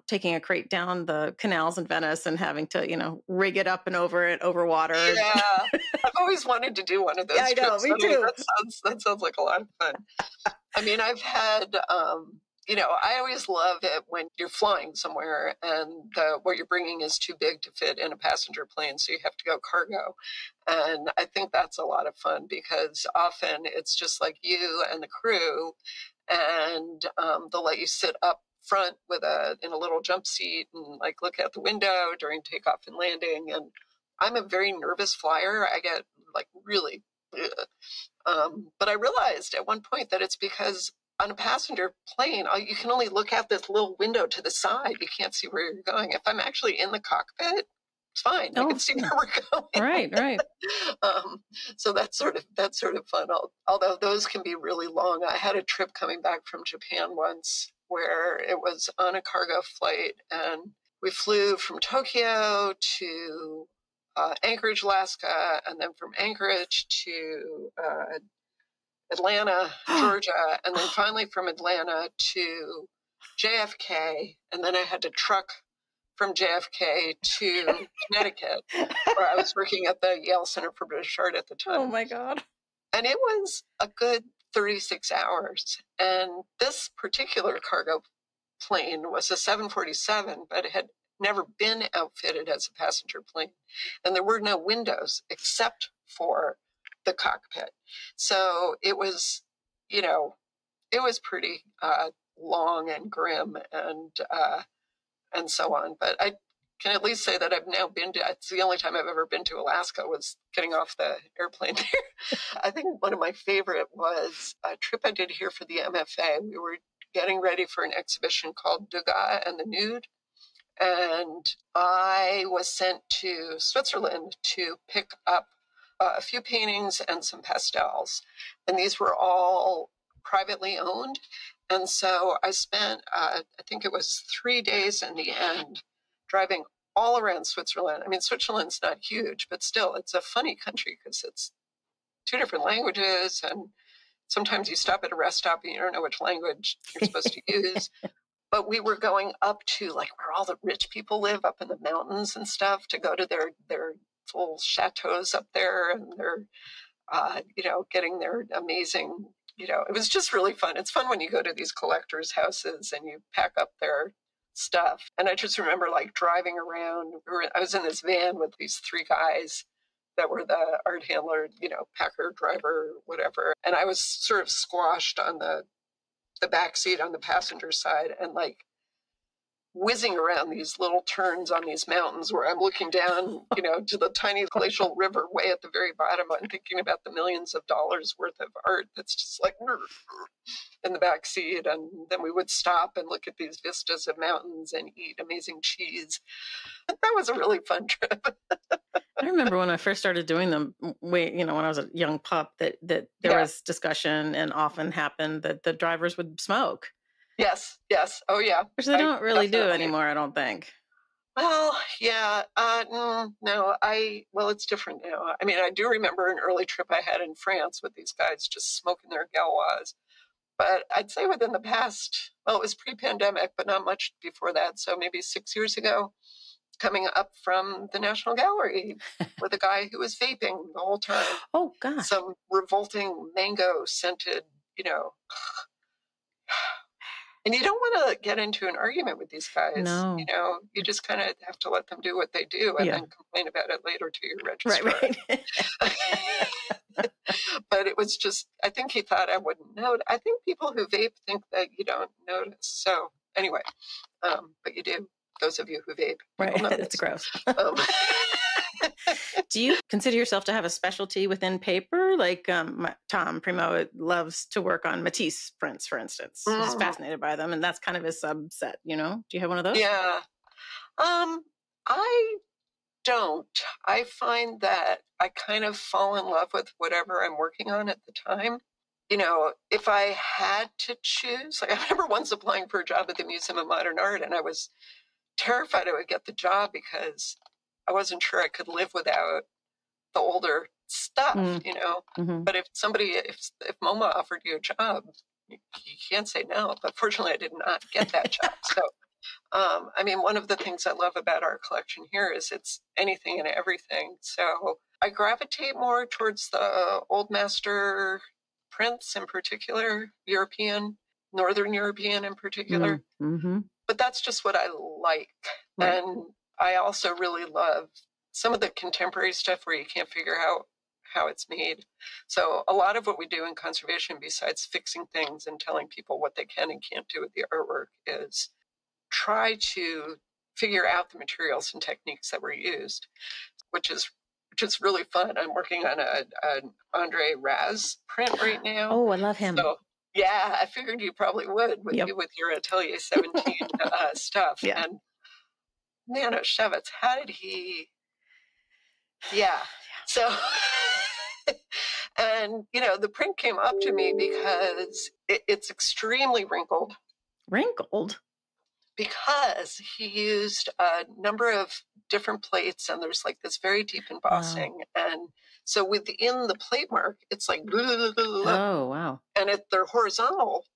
taking a crate down the canals in Venice and having to, rig it up and over it over water. Yeah, I've always wanted to do one of those. Yeah, I know, trips. me too. That sounds like a lot of fun. I mean, I've had, I always love it when you're flying somewhere and what you're bringing is too big to fit in a passenger plane, so you have to go cargo. And I think that's a lot of fun because often it's just like you and the crew, and they'll let you sit up front in a little jump seat and like look out the window during takeoff and landing. And I'm a very nervous flyer. I get like really, but I realized at one point that it's because on a passenger plane, you can only look out this little window to the side. You can't see where you're going. If I'm actually in the cockpit, it's fine. I can see where we're going. Right. So that's sort of fun. Although those can be really long. I had a trip coming back from Japan once where it was on a cargo flight, and we flew from Tokyo to Anchorage, Alaska, and then from Anchorage to Atlanta, Georgia, and then finally from Atlanta to JFK, and then I had to truck from JFK to Connecticut, where I was working at the Yale Center for British Art at the time. Oh my God. And it was a good 36 hours. And this particular cargo plane was a 747, but it had never been outfitted as a passenger plane. And there were no windows except for the cockpit. So it was, you know, it was pretty long and grim and so on. But I can at least say that I've now been to, it's the only time I've ever been to Alaska was getting off the airplane there. I think one of my favorite was a trip I did here for the MFA. We were getting ready for an exhibition called Degas and the Nude. And I was sent to Switzerland to pick up a few paintings and some pastels. And these were all privately owned. And so I spent, I think it was 3 days in the end, driving all around Switzerland. I mean, Switzerland's not huge, but still, it's a funny country because it's 2 different languages. And sometimes you stop at a rest stop and you don't know which language you're supposed to use. But we were going up to like where all the rich people live up in the mountains and stuff to go to their full chateaus up there and their, getting their amazing, it was just really fun. It's fun when you go to these collectors' houses and you pack up their stuff. And I just remember like driving around. I was in this van with these 3 guys that were the art handler, packer, driver, whatever. And I was sort of squashed on the back seat on the passenger side and like whizzing around these little turns on these mountains where I'm looking down, to the tiny glacial river way at the very bottom. I'm thinking about the millions of dollars worth of art that's just like in the back seat. And then we would stop and look at these vistas of mountains and eat amazing cheese. That was a really fun trip. I remember when I first started doing them, when I was a young pup, that there was discussion and often happened that the drivers would smoke. Yes. Oh, yeah. Which they don't really do anymore, I don't think. Well, yeah. No, it's different now. I mean, I do remember an early trip I had in France with these guys just smoking their Gauloises. But I'd say within the past, it was pre-pandemic, but not much before that. So maybe 6 years ago, coming up from the National Gallery with a guy who was vaping the whole time. Oh, gosh. Some revolting mango-scented, And you don't want to get into an argument with these guys. No. You just kind of have to let them do what they do and then complain about it later to your registrar. Right. But it was just, I think he thought I wouldn't know. I think people who vape think that you don't notice. So anyway, but you do. Those of you who vape. Right. It's gross. Do you consider yourself to have a specialty within paper? Like Tom Primo loves to work on Matisse prints, for instance. Mm-hmm. He's fascinated by them, and that's kind of his subset, Do you have one of those? Yeah. I don't. I find that I kind of fall in love with whatever I'm working on at the time. If I had to choose, like I remember once applying for a job at the Museum of Modern Art, and I was terrified I would get the job because I wasn't sure I could live without the older stuff, Mm-hmm. But if MoMA offered you a job, you can't say no. But fortunately, I did not get that job. So, one of the things I love about our collection here is it's anything and everything. So I gravitate more towards the old master prints in particular, Northern European in particular. Mm-hmm. But that's just what I like. Right. And I also really love some of the contemporary stuff where you can't figure out how it's made. So a lot of what we do in conservation, besides fixing things and telling people what they can and can't do with the artwork, is try to figure out the materials and techniques that were used, which is really fun. I'm working on an Andre Raz print right now. Oh, I love him. So, yeah, I figured you probably would with your Atelier 17 stuff. Yeah. And Shevitz, how did he? Yeah. So, and the print came up to me because it's extremely wrinkled. Wrinkled? Because he used a number of different plates, and there's like this very deep embossing. Wow. And so within the plate mark, it's like, oh, wow. And they're horizontal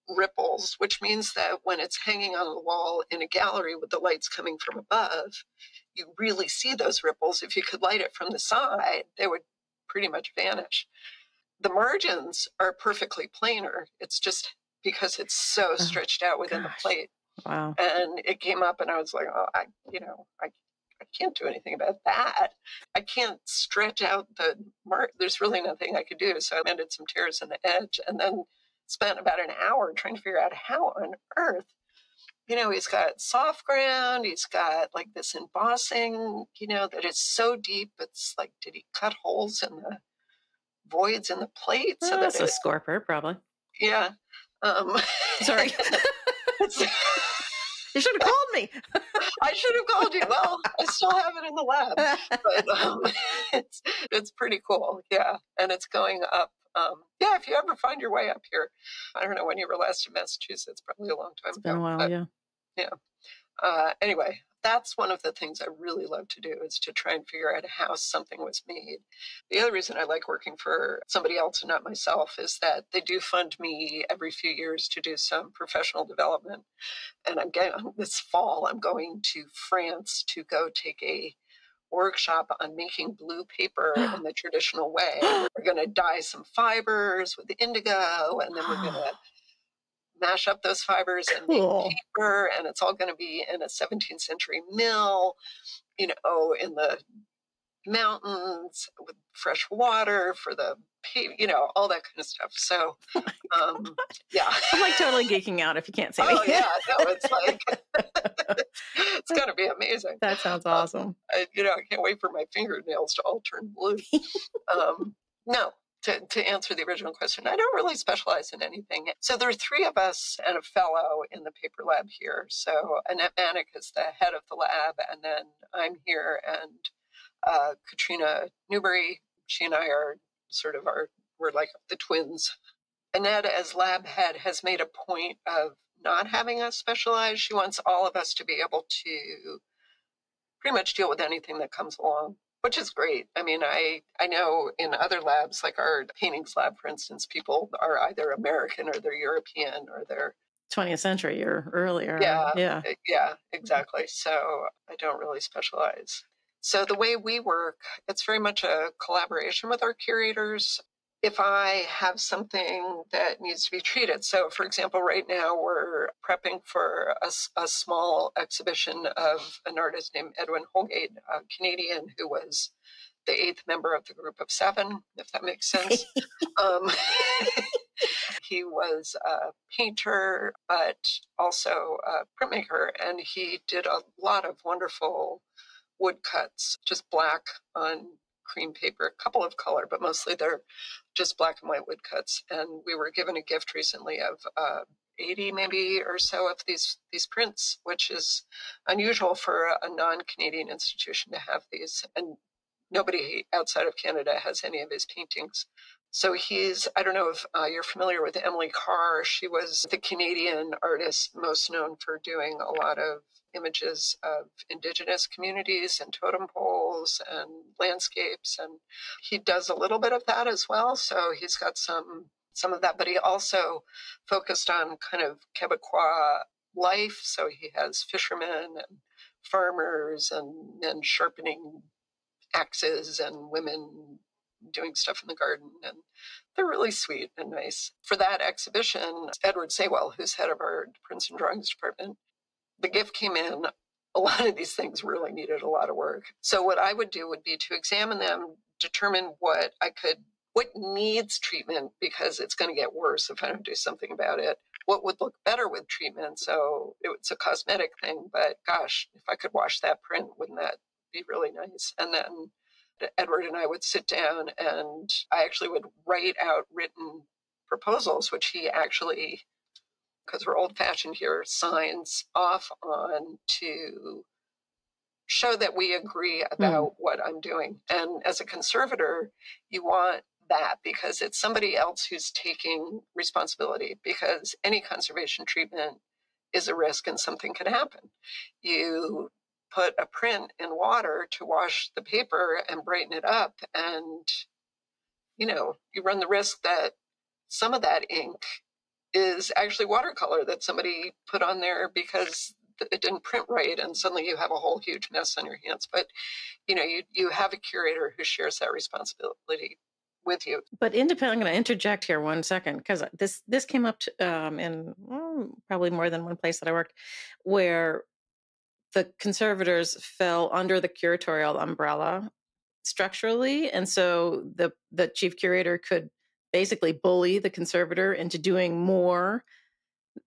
ripples, which means that when it's hanging on the wall in a gallery with the lights coming from above, you really see those ripples. If you could light it from the side, they would pretty much vanish. The margins are perfectly planar. It's just because it's so stretched out within the plate. Wow. And it came up and I was like, I can't do anything about that. I can't stretch out the mark. There's really nothing I could do. So I mended some tears in the edge and then spent about an hour trying to figure out how on earth, he's got soft ground. He's got like this embossing, that is so deep. It's like, did he cut holes in the voids in the plate? So that's a scorper, probably. Yeah. Sorry. You should have called me. I should have called you. Well, I still have it in the lab, but it's pretty cool. Yeah, and it's going up. Yeah, if you ever find your way up here, I don't know when you were last in Massachusetts. Probably a long time ago. It's been a while, but, yeah. Anyway, that's one of the things I really love to do is to try and figure out how something was made. The other reason I like working for somebody else and not myself is that they do fund me every few years to do some professional development. And this fall, I'm going to France to go take a workshop on making blue paper in the traditional way. We're going to dye some fibers with indigo, and then we're going to mash up those fibers and make paper, and it's all going to be in a 17th century mill, in the mountains with fresh water for the, all that kind of stuff. So, yeah. I'm like totally geeking out if you can't see me. Oh, yeah. No, it's like, it's going to be amazing. That sounds awesome. I can't wait for my fingernails to all turn blue. No. To answer the original question, I don't really specialize in anything. So there are 3 of us and a fellow in the paper lab here. So Annette Manick is the head of the lab, and then I'm here, and Katrina Newberry, she and I are we're like the twins. Annette, as lab head, has made a point of not having us specialize. She wants all of us to be able to pretty much deal with anything that comes along, which is great. I mean, I know in other labs, like our paintings lab, for instance, people are either American or they're European or they're 20th century or earlier. Yeah, exactly. So I don't really specialize. So the way we work, it's very much a collaboration with our curators. If I have something that needs to be treated. So, for example, right now we're prepping for a small exhibition of an artist named Edwin Holgate, a Canadian who was the 8th member of the group of 7, if that makes sense. He was a painter, but also a printmaker, and he did a lot of wonderful woodcuts, just black on cream paper, a couple of color, but mostly they're just black and white woodcuts. And we were given a gift recently of 80 maybe or so of these prints, which is unusual for a non-Canadian institution to have these. And nobody outside of Canada has any of his paintings. So I don't know if you're familiar with Emily Carr. She was the Canadian artist most known for doing a lot of images of Indigenous communities and totem poles and landscapes. And he does a little bit of that as well. So he's got some of that, but he also focused on kind of Quebecois life. So he has fishermen and farmers and men sharpening axes and women doing stuff in the garden, and they're really sweet and nice. For that exhibition, Edward Saywell, who's head of our prints and drawings department, the gift came in. A lot of these things really needed a lot of work. So what I would do would be to examine them, determine what needs treatment, because it's going to get worse if I don't do something about it. What would look better with treatment? So it's a cosmetic thing, but gosh, if I could wash that print, wouldn't that be really nice? And then Edward and I would sit down, and I actually would write out written proposals, which he actually, because we're old-fashioned here, signs off on to show that we agree about what I'm doing. And as a conservator, you want that because it's somebody else who's taking responsibility, because any conservation treatment is a risk and something can happen. You put a print in water to wash the paper and brighten it up, and you run the risk that some of that ink is actually watercolor that somebody put on there because it didn't print right, and suddenly you have a whole huge mess on your hands. But you have a curator who shares that responsibility with you. But I'm going to interject here 1 second, because this came up in probably more than one place that I worked, where the conservators fell under the curatorial umbrella structurally. And so the chief curator could basically bully the conservator into doing more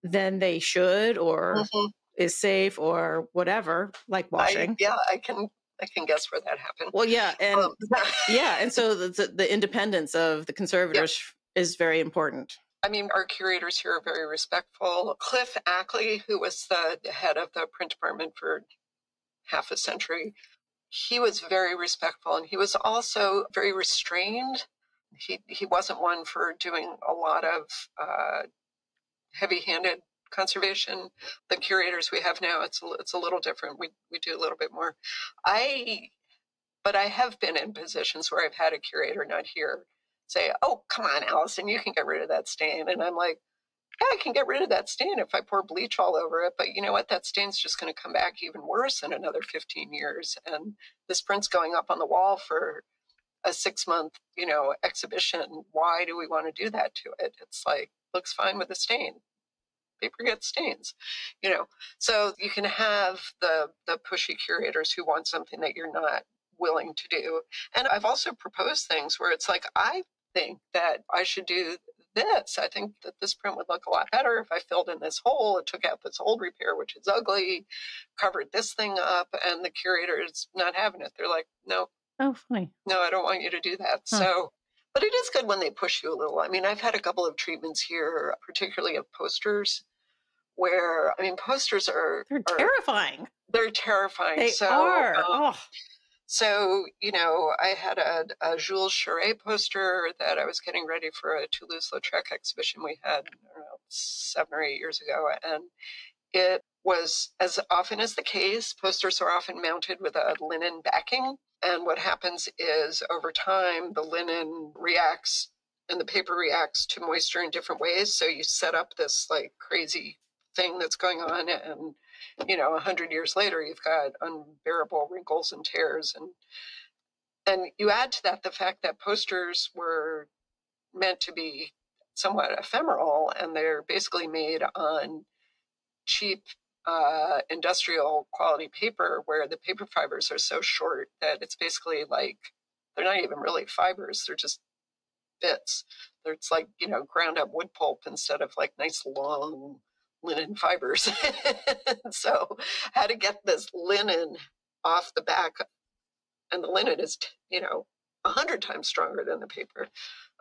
than they should or is safe or whatever, like washing. I can guess where that happened. Well, yeah. And and so the independence of the conservators is very important. I mean, our curators here are very respectful. Cliff Ackley, who was the head of the print department for half a century, he was very respectful, and he was also very restrained. He wasn't one for doing a lot of heavy-handed conservation. The curators we have now, it's a little different. We do a little bit more. But I have been in positions where I've had a curator, not here, say, "Oh, come on, Alison, you can get rid of that stain." And I'm like, "Yeah, I can get rid of that stain if I pour bleach all over it. But you know what? That stain's just going to come back even worse in another 15 years. And this print's going up on the wall for a 6-month, exhibition. Why do we want to do that to it? It's like, looks fine with a stain. Paper gets stains, So you can have the pushy curators who want something that you're not willing to do. And I've also proposed things where it's like, I think that I should do this. I think that this print would look a lot better if I filled in this hole and took out this old repair, which is ugly, covered this thing up, and the curator is not having it. They're like, no. Oh, funny. No, I don't want you to do that. Huh. So, but it is good when they push you a little. I mean, I've had a couple of treatments here, particularly of posters, where, posters they're terrifying. They're terrifying. They are. So, I had a Jules Cheret poster that I was getting ready for a Toulouse-Lautrec exhibition we had, 7 or 8 years ago. And it was, as often as the case, posters are often mounted with a linen backing. And what happens is, over time, the linen reacts and the paper reacts to moisture in different ways. So you set up this like crazy thing that's going on, and 100 years later, you've got unbearable wrinkles and tears, and you add to that the fact that posters were meant to be somewhat ephemeral, and they're basically made on cheap industrial quality paper, where the paper fibers are so short that it's basically like they're not even really fibers; they're just bits. It's like ground up wood pulp instead of like nice long linen fibers. So how to get this linen off the back, and the linen is 100 times stronger than the paper,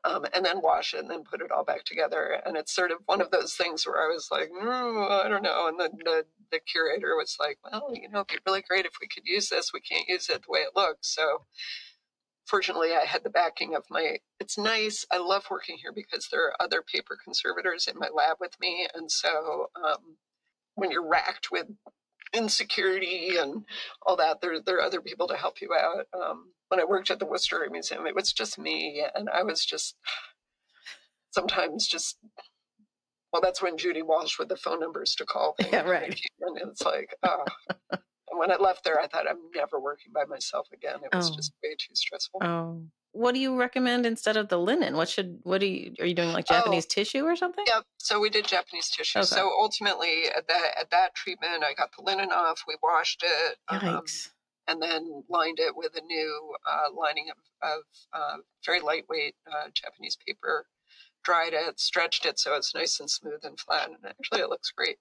and then wash it and then put it all back together. And it's sort of one of those things where I was like, I don't know. And then the curator was like, well, it'd be really great if we could use this. We can't use it the way it looks. So fortunately, I had the backing of it's nice. I love working here because there are other paper conservators in my lab with me. And so when you're racked with insecurity and all that, there are other people to help you out. When I worked at the Worcester Museum, it was just me. And I was just sometimes well, that's when Judy Walsh with the phone numbers to call. Yeah, right. And it's like, And when I left there, I thought, I'm never working by myself again. It was just way too stressful. Oh, what do you recommend instead of the linen? Are you doing like Japanese tissue or something? Yeah, so we did Japanese tissue. Okay. So ultimately, at that treatment, I got the linen off. We washed it, and then lined it with a new lining of very lightweight Japanese paper. Dried it, stretched it so it's nice and smooth and flat, and actually it looks great.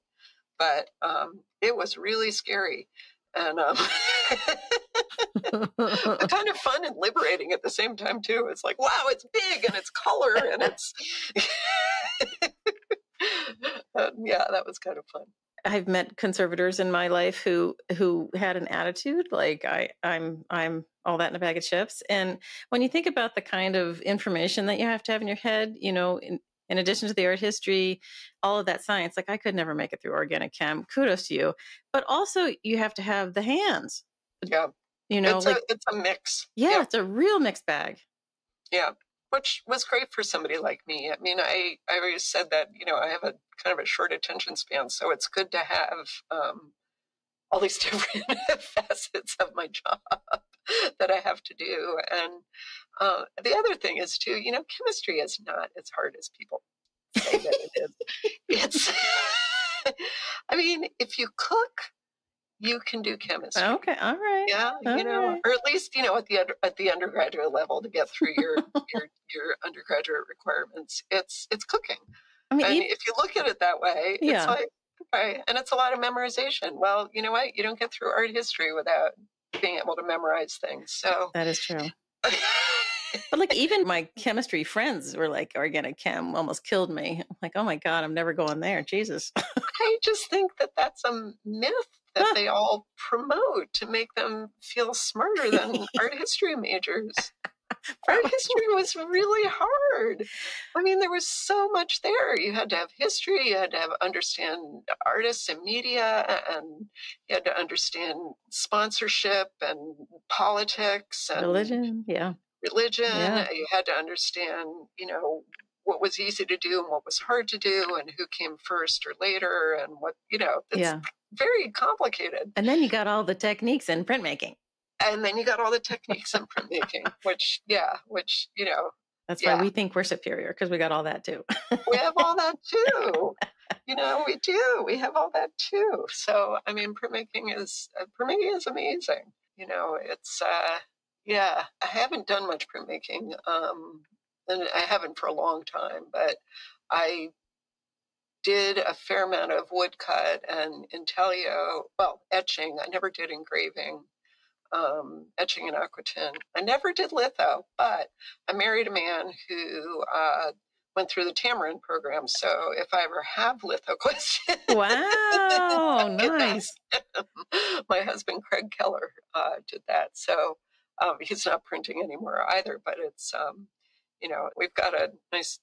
But it was really scary. And kind of fun and liberating at the same time, too. It's like, wow, it's big and it's color and it's... yeah, that was kind of fun. I've met conservators in my life who had an attitude like I'm all that in a bag of chips. And when you think about the kind of information that you have to have in your head, in addition to the art history, all of that science, like I could never make it through organic chem. Kudos to you. But also you have to have the hands. Yeah. It's a mix. Yeah, it's a real mixed bag. Yeah. Which was great for somebody like me. I mean, I always said that, I have a kind of a short attention span. So it's good to have all these different facets of my job that I have to do. And the other thing is, too, chemistry is not as hard as people say that it is. It's, I mean, if you cook, you can do chemistry. Okay, all right. Yeah, all right. or at least, at the undergraduate level to get through your undergraduate requirements. It's cooking. I mean, And if you look at it that way, it's yeah. like, okay, and it's a lot of memorization. Well, you know what? You don't get through art history without being able to memorize things. So That is true. But like even my chemistry friends were like, organic chem almost killed me. I'm like, oh my God, I'm never going there. Jesus. I just think that that's a myth that they all promote to make them feel smarter than art history majors. Art history was really hard. I mean, there was so much there. You had to have history, you had to understand artists and media, and you had to understand sponsorship and politics and Religion. Yeah. religion. Yeah. You had to understand, what was easy to do and what was hard to do and who came first or later and what, it's very complicated. And then you got all the techniques in printmaking. And then you got all the techniques in printmaking, which, That's why we think we're superior, because we got all that too. We have all that too. We do. We have all that too. So, I mean, printmaking is amazing. It's, I haven't done much printmaking, and I haven't for a long time, but I did a fair amount of woodcut and intaglio, etching. I never did engraving. Etching and aquatint. I never did litho, but I married a man who went through the Tamarind program. So if I ever have litho questions, wow, nice. My husband Craig Keller did that. So he's not printing anymore either, but it's we've got a nice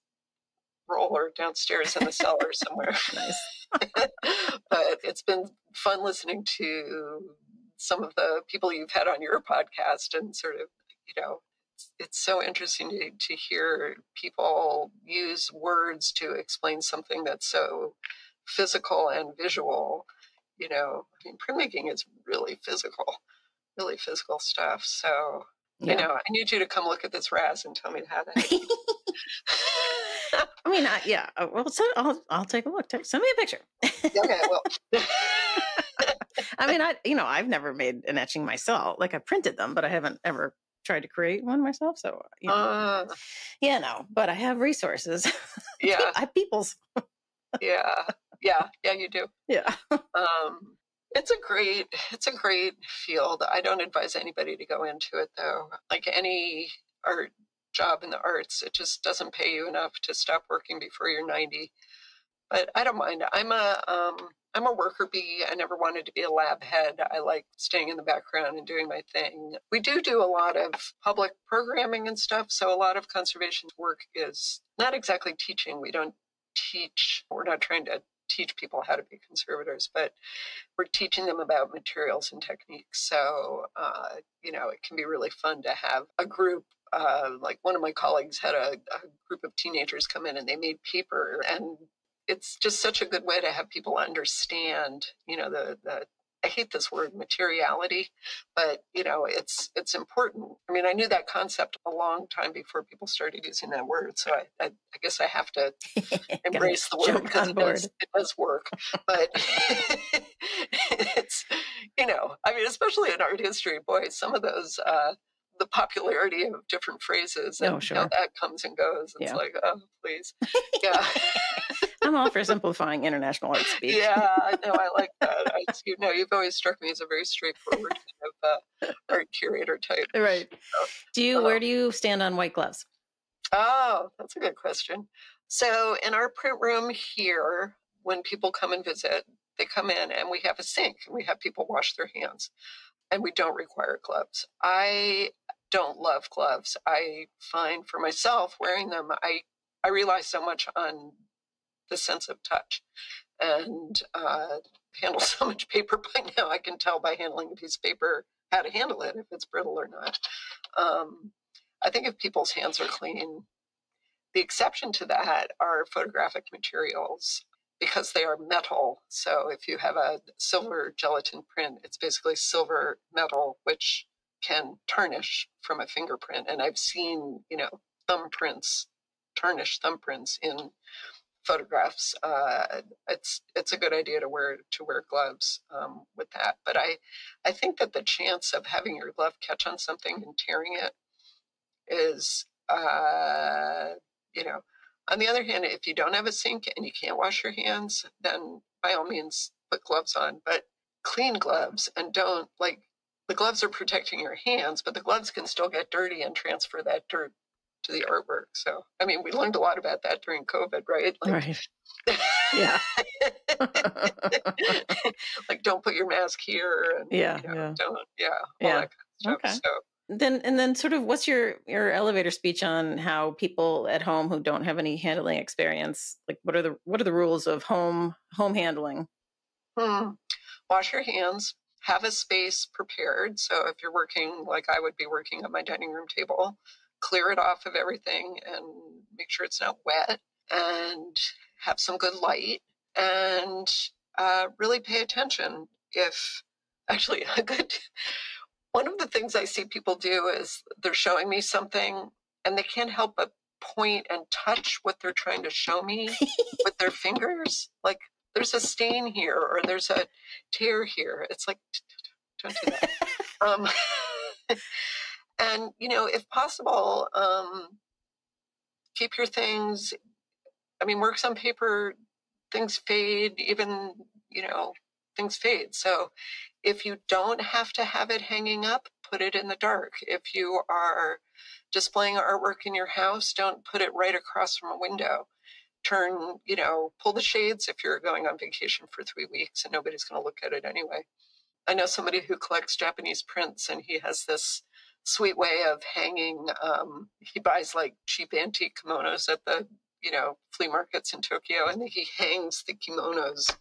roller downstairs in the cellar somewhere. Nice. But it's been fun listening to some of the people you've had on your podcast, and sort of, it's so interesting to hear people use words to explain something that's so physical and visual. I mean, printmaking is really physical stuff. So, I need you to come look at this Raz and tell me how to. I mean, well, so I'll take a look. Send me a picture. Okay, well. I mean, I've never made an etching myself. Like I printed them, but I haven't ever tried to create one myself. So, but I have resources. Yeah. I have peoples. Yeah, you do. Yeah. It's a great field. I don't advise anybody to go into it though. Like any art job in the arts, it just doesn't pay you enough to stop working before you're 90. But I don't mind. I'm a worker bee. I never wanted to be a lab head. I like staying in the background and doing my thing. We do a lot of public programming and stuff. So a lot of conservation work is not exactly teaching. We don't teach. We're not trying to teach people how to be conservators, but we're teaching them about materials and techniques. So, it can be really fun to have a group. Like one of my colleagues had a group of teenagers come in and they made paper, and it's just such a good way to have people understand, I hate this word materiality, but it's important. I mean, I knew that concept a long time before people started using that word. So I guess I have to embrace the word because it does work. But it's, I mean, especially in art history, boy, some of those, the popularity of different phrases and how that comes and goes. It's like, oh, please. Yeah. I'm all for simplifying international art speak. Yeah, no, I like that. You've always struck me as a very straightforward kind of art curator type. Right. So, where do you stand on white gloves? Oh, that's a good question. So in our print room here, when people come and visit, they come in and we have a sink and we have people wash their hands, and we don't require gloves. I don't love gloves. I find for myself wearing them, I rely so much on the sense of touch, and handle so much paper by now. I can tell by handling a piece of paper how to handle it, if it's brittle or not. I think if people's hands are clean, the exception to that are photographic materials because they are metal. So if you have a silver gelatin print, it's basically silver metal, which can tarnish from a fingerprint. And I've seen, thumbprints, tarnished thumbprints in photographs, it's a good idea to wear gloves with that. But I think that the chance of having your glove catch on something and tearing it is, you know, on the other hand, if you don't have a sink and you can't wash your hands, then by all means put gloves on, but clean gloves, and don't, like, the gloves are protecting your hands, but the gloves can still get dirty and transfer that dirt to the artwork. So, I mean, we learned a lot about that during COVID, right? Like, right. Yeah. like, don't put your mask here, and Yeah. you know, Yeah. don't, yeah, all Yeah. that kind of stuff. Okay. So, Then sort of what's your elevator speech on how people at home who don't have any handling experience, like what are the rules of home handling? wash your hands, have a space prepared. So if you're working like I would be working at my dining room table, clear it off of everything and make sure it's not wet, and have some good light, and really pay attention. If actually a good one of the things I see people do is they're showing me something and they can't help but point and touch what they're trying to show me with their fingers. Like, there's a stain here, or there's a tear here. It's like, don't do that. And, you know, if possible, keep your things, I mean, works on paper, things fade, even, you know, things fade. So if you don't have to have it hanging up, put it in the dark. If you are displaying artwork in your house, don't put it right across from a window. Turn, you know, pull the shades if you're going on vacation for 3 weeks and nobody's going to look at it anyway. I know somebody who collects Japanese prints, and he has this sweet way of hanging. He buys like cheap antique kimonos at the, you know, flea markets in Tokyo, and he hangs the kimonos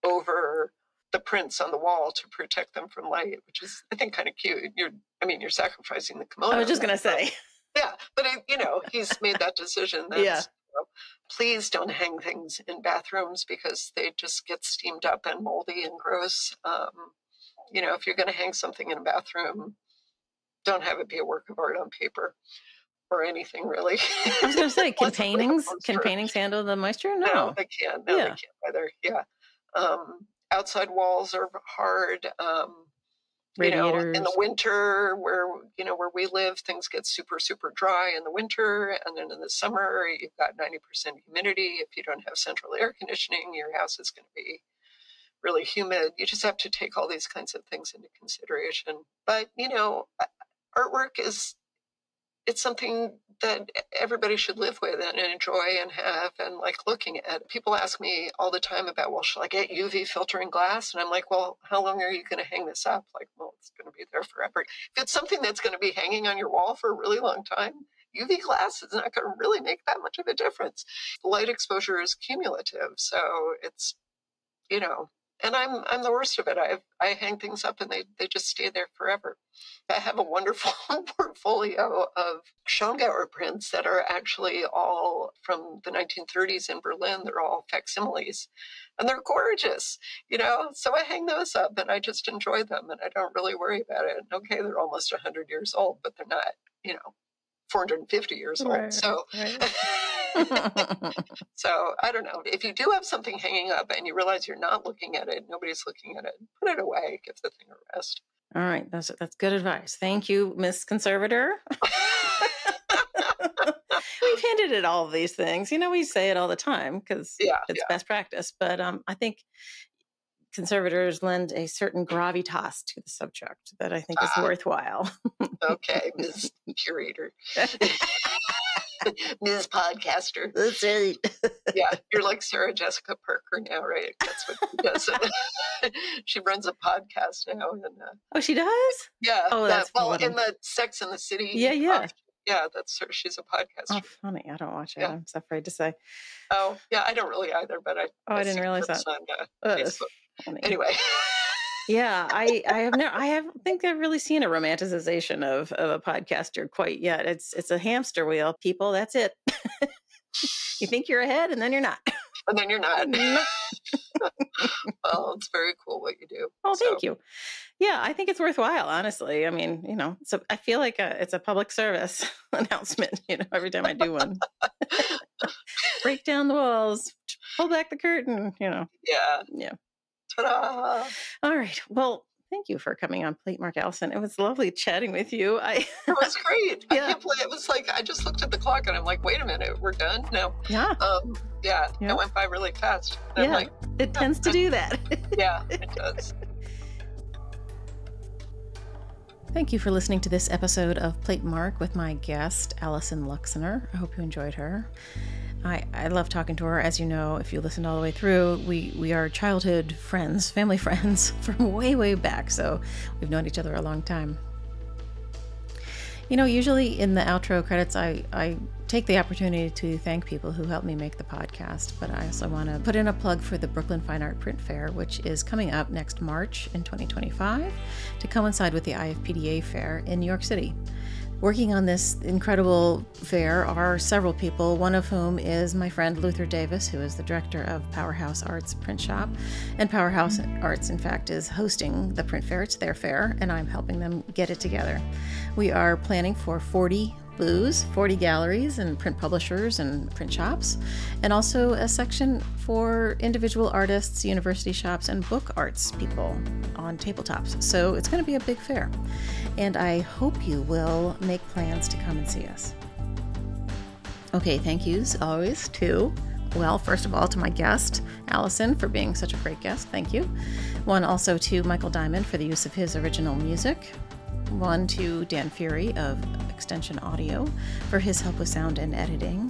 over the prints on the wall to protect them from light, which is, I think, kind of cute. You're sacrificing the kimono. I was just going to say. Yeah, but you know, he's made that decision. That's, Yeah. You know, please don't hang things in bathrooms because they just get steamed up and moldy and gross. You know, if you're going to hang something in a bathroom, don't have it be a work of art on paper or anything, really. I was going to say, can paintings handle the moisture? No, they can't. No, they can't either. Yeah. Outside walls are hard. Radiators. You know, in the winter, where we live, things get super, super dry in the winter, and then in the summer, you've got 90% humidity. If you don't have central air conditioning, your house is going to be really humid. You just have to take all these kinds of things into consideration. But, you know, artwork it's something that everybody should live with and enjoy and have and like looking at. People ask me all the time about, well, should I get UV filtering glass? And I'm like, well, how long are you going to hang this up? Like, well, it's going to be there forever. If it's something that's going to be hanging on your wall for a really long time, UV glass is not going to really make that much of a difference. Light exposure is cumulative. So it's, you know, and I'm the worst of it. I hang things up and they just stay there forever. I have a wonderful portfolio of Schongauer prints that are actually all from the 1930s in Berlin. They're all facsimiles, and they're gorgeous, you know. So I hang those up and I just enjoy them, and I don't really worry about it. Okay, they're almost 100 years old, but they're not, you know, 450 years old. Right, so. Right. So I don't know. If you do have something hanging up and you realize you're not looking at it, nobody's looking at it, put it away, give the thing a rest. All right. That's good advice. Thank you, Miss Conservator. We've hinted at all of these things. You know, we say it all the time because it's best practice. But I think conservators lend a certain gravitas to the subject that I think is worthwhile. Okay, Ms. Curator. Ms. Podcaster. That's right. Yeah, you're like Sarah Jessica Parker now, right? That's what she does. She runs a podcast now. And, oh, she does? Yeah. Oh, that's funny. In the Sex and the City. Yeah. Yeah, that's her. She's a podcaster. Oh, funny. I don't watch it. I'm so afraid to say. Oh, yeah, I don't really either, but I didn't realize that. On Facebook. Anyway. Yeah, I think I've really seen a romanticization of a podcaster quite yet. It's a hamster wheel, people. That's it. You think you're ahead, and then you're not. And then you're not. Well, it's very cool what you do. Oh, thank you. Yeah, I think it's worthwhile, honestly. I mean, you know, so I feel like it's a public service announcement, you know, every time I do one. Break down the walls, pull back the curtain, Yeah. Yeah. Ta-da! All right. Well, thank you for coming on Platemark, Alison. It was lovely chatting with you. It was great. I Yeah. can't believe it was like I just looked at the clock and I'm like, wait a minute, we're done? No. Yeah. Yeah, Yeah. it went by really fast. And I'm Yeah. like, It tends to do that. yeah, it does. Thank you for listening to this episode of Platemark with my guest, Alison Luxner. I hope you enjoyed her. I love talking to her. As you know, if you listened all the way through, we are childhood friends, family friends from way, way back. So we've known each other a long time. You know, usually in the outro credits, I take the opportunity to thank people who helped me make the podcast, but I also want to put in a plug for the Brooklyn Fine Art Print Fair, which is coming up next March in 2025 to coincide with the IFPDA Fair in New York City. Working on this incredible fair are several people, one of whom is my friend Luther Davis, who is the director of Powerhouse Arts Print Shop. And Powerhouse Arts, in fact, is hosting the print fair. It's their fair, and I'm helping them get it together. We are planning for 40 booths, 40 galleries and print publishers and print shops, and also a section for individual artists, university shops, and book arts people on tabletops. So it's going to be a big fair, and I hope you will make plans to come and see us. Okay, thank yous always to, well, first of all, to my guest, Alison, for being such a great guest. Thank you. One also to Michael Diamond for the use of his original music. One to Dan Fury of Extension Audio for his help with sound and editing.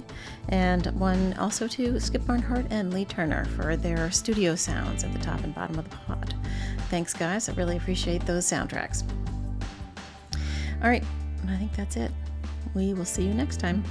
And one also to Skip Barnhart and Lee Turner for their studio sounds at the top and bottom of the pod. Thanks, guys. I really appreciate those soundtracks. All right, I think that's it. We will see you next time.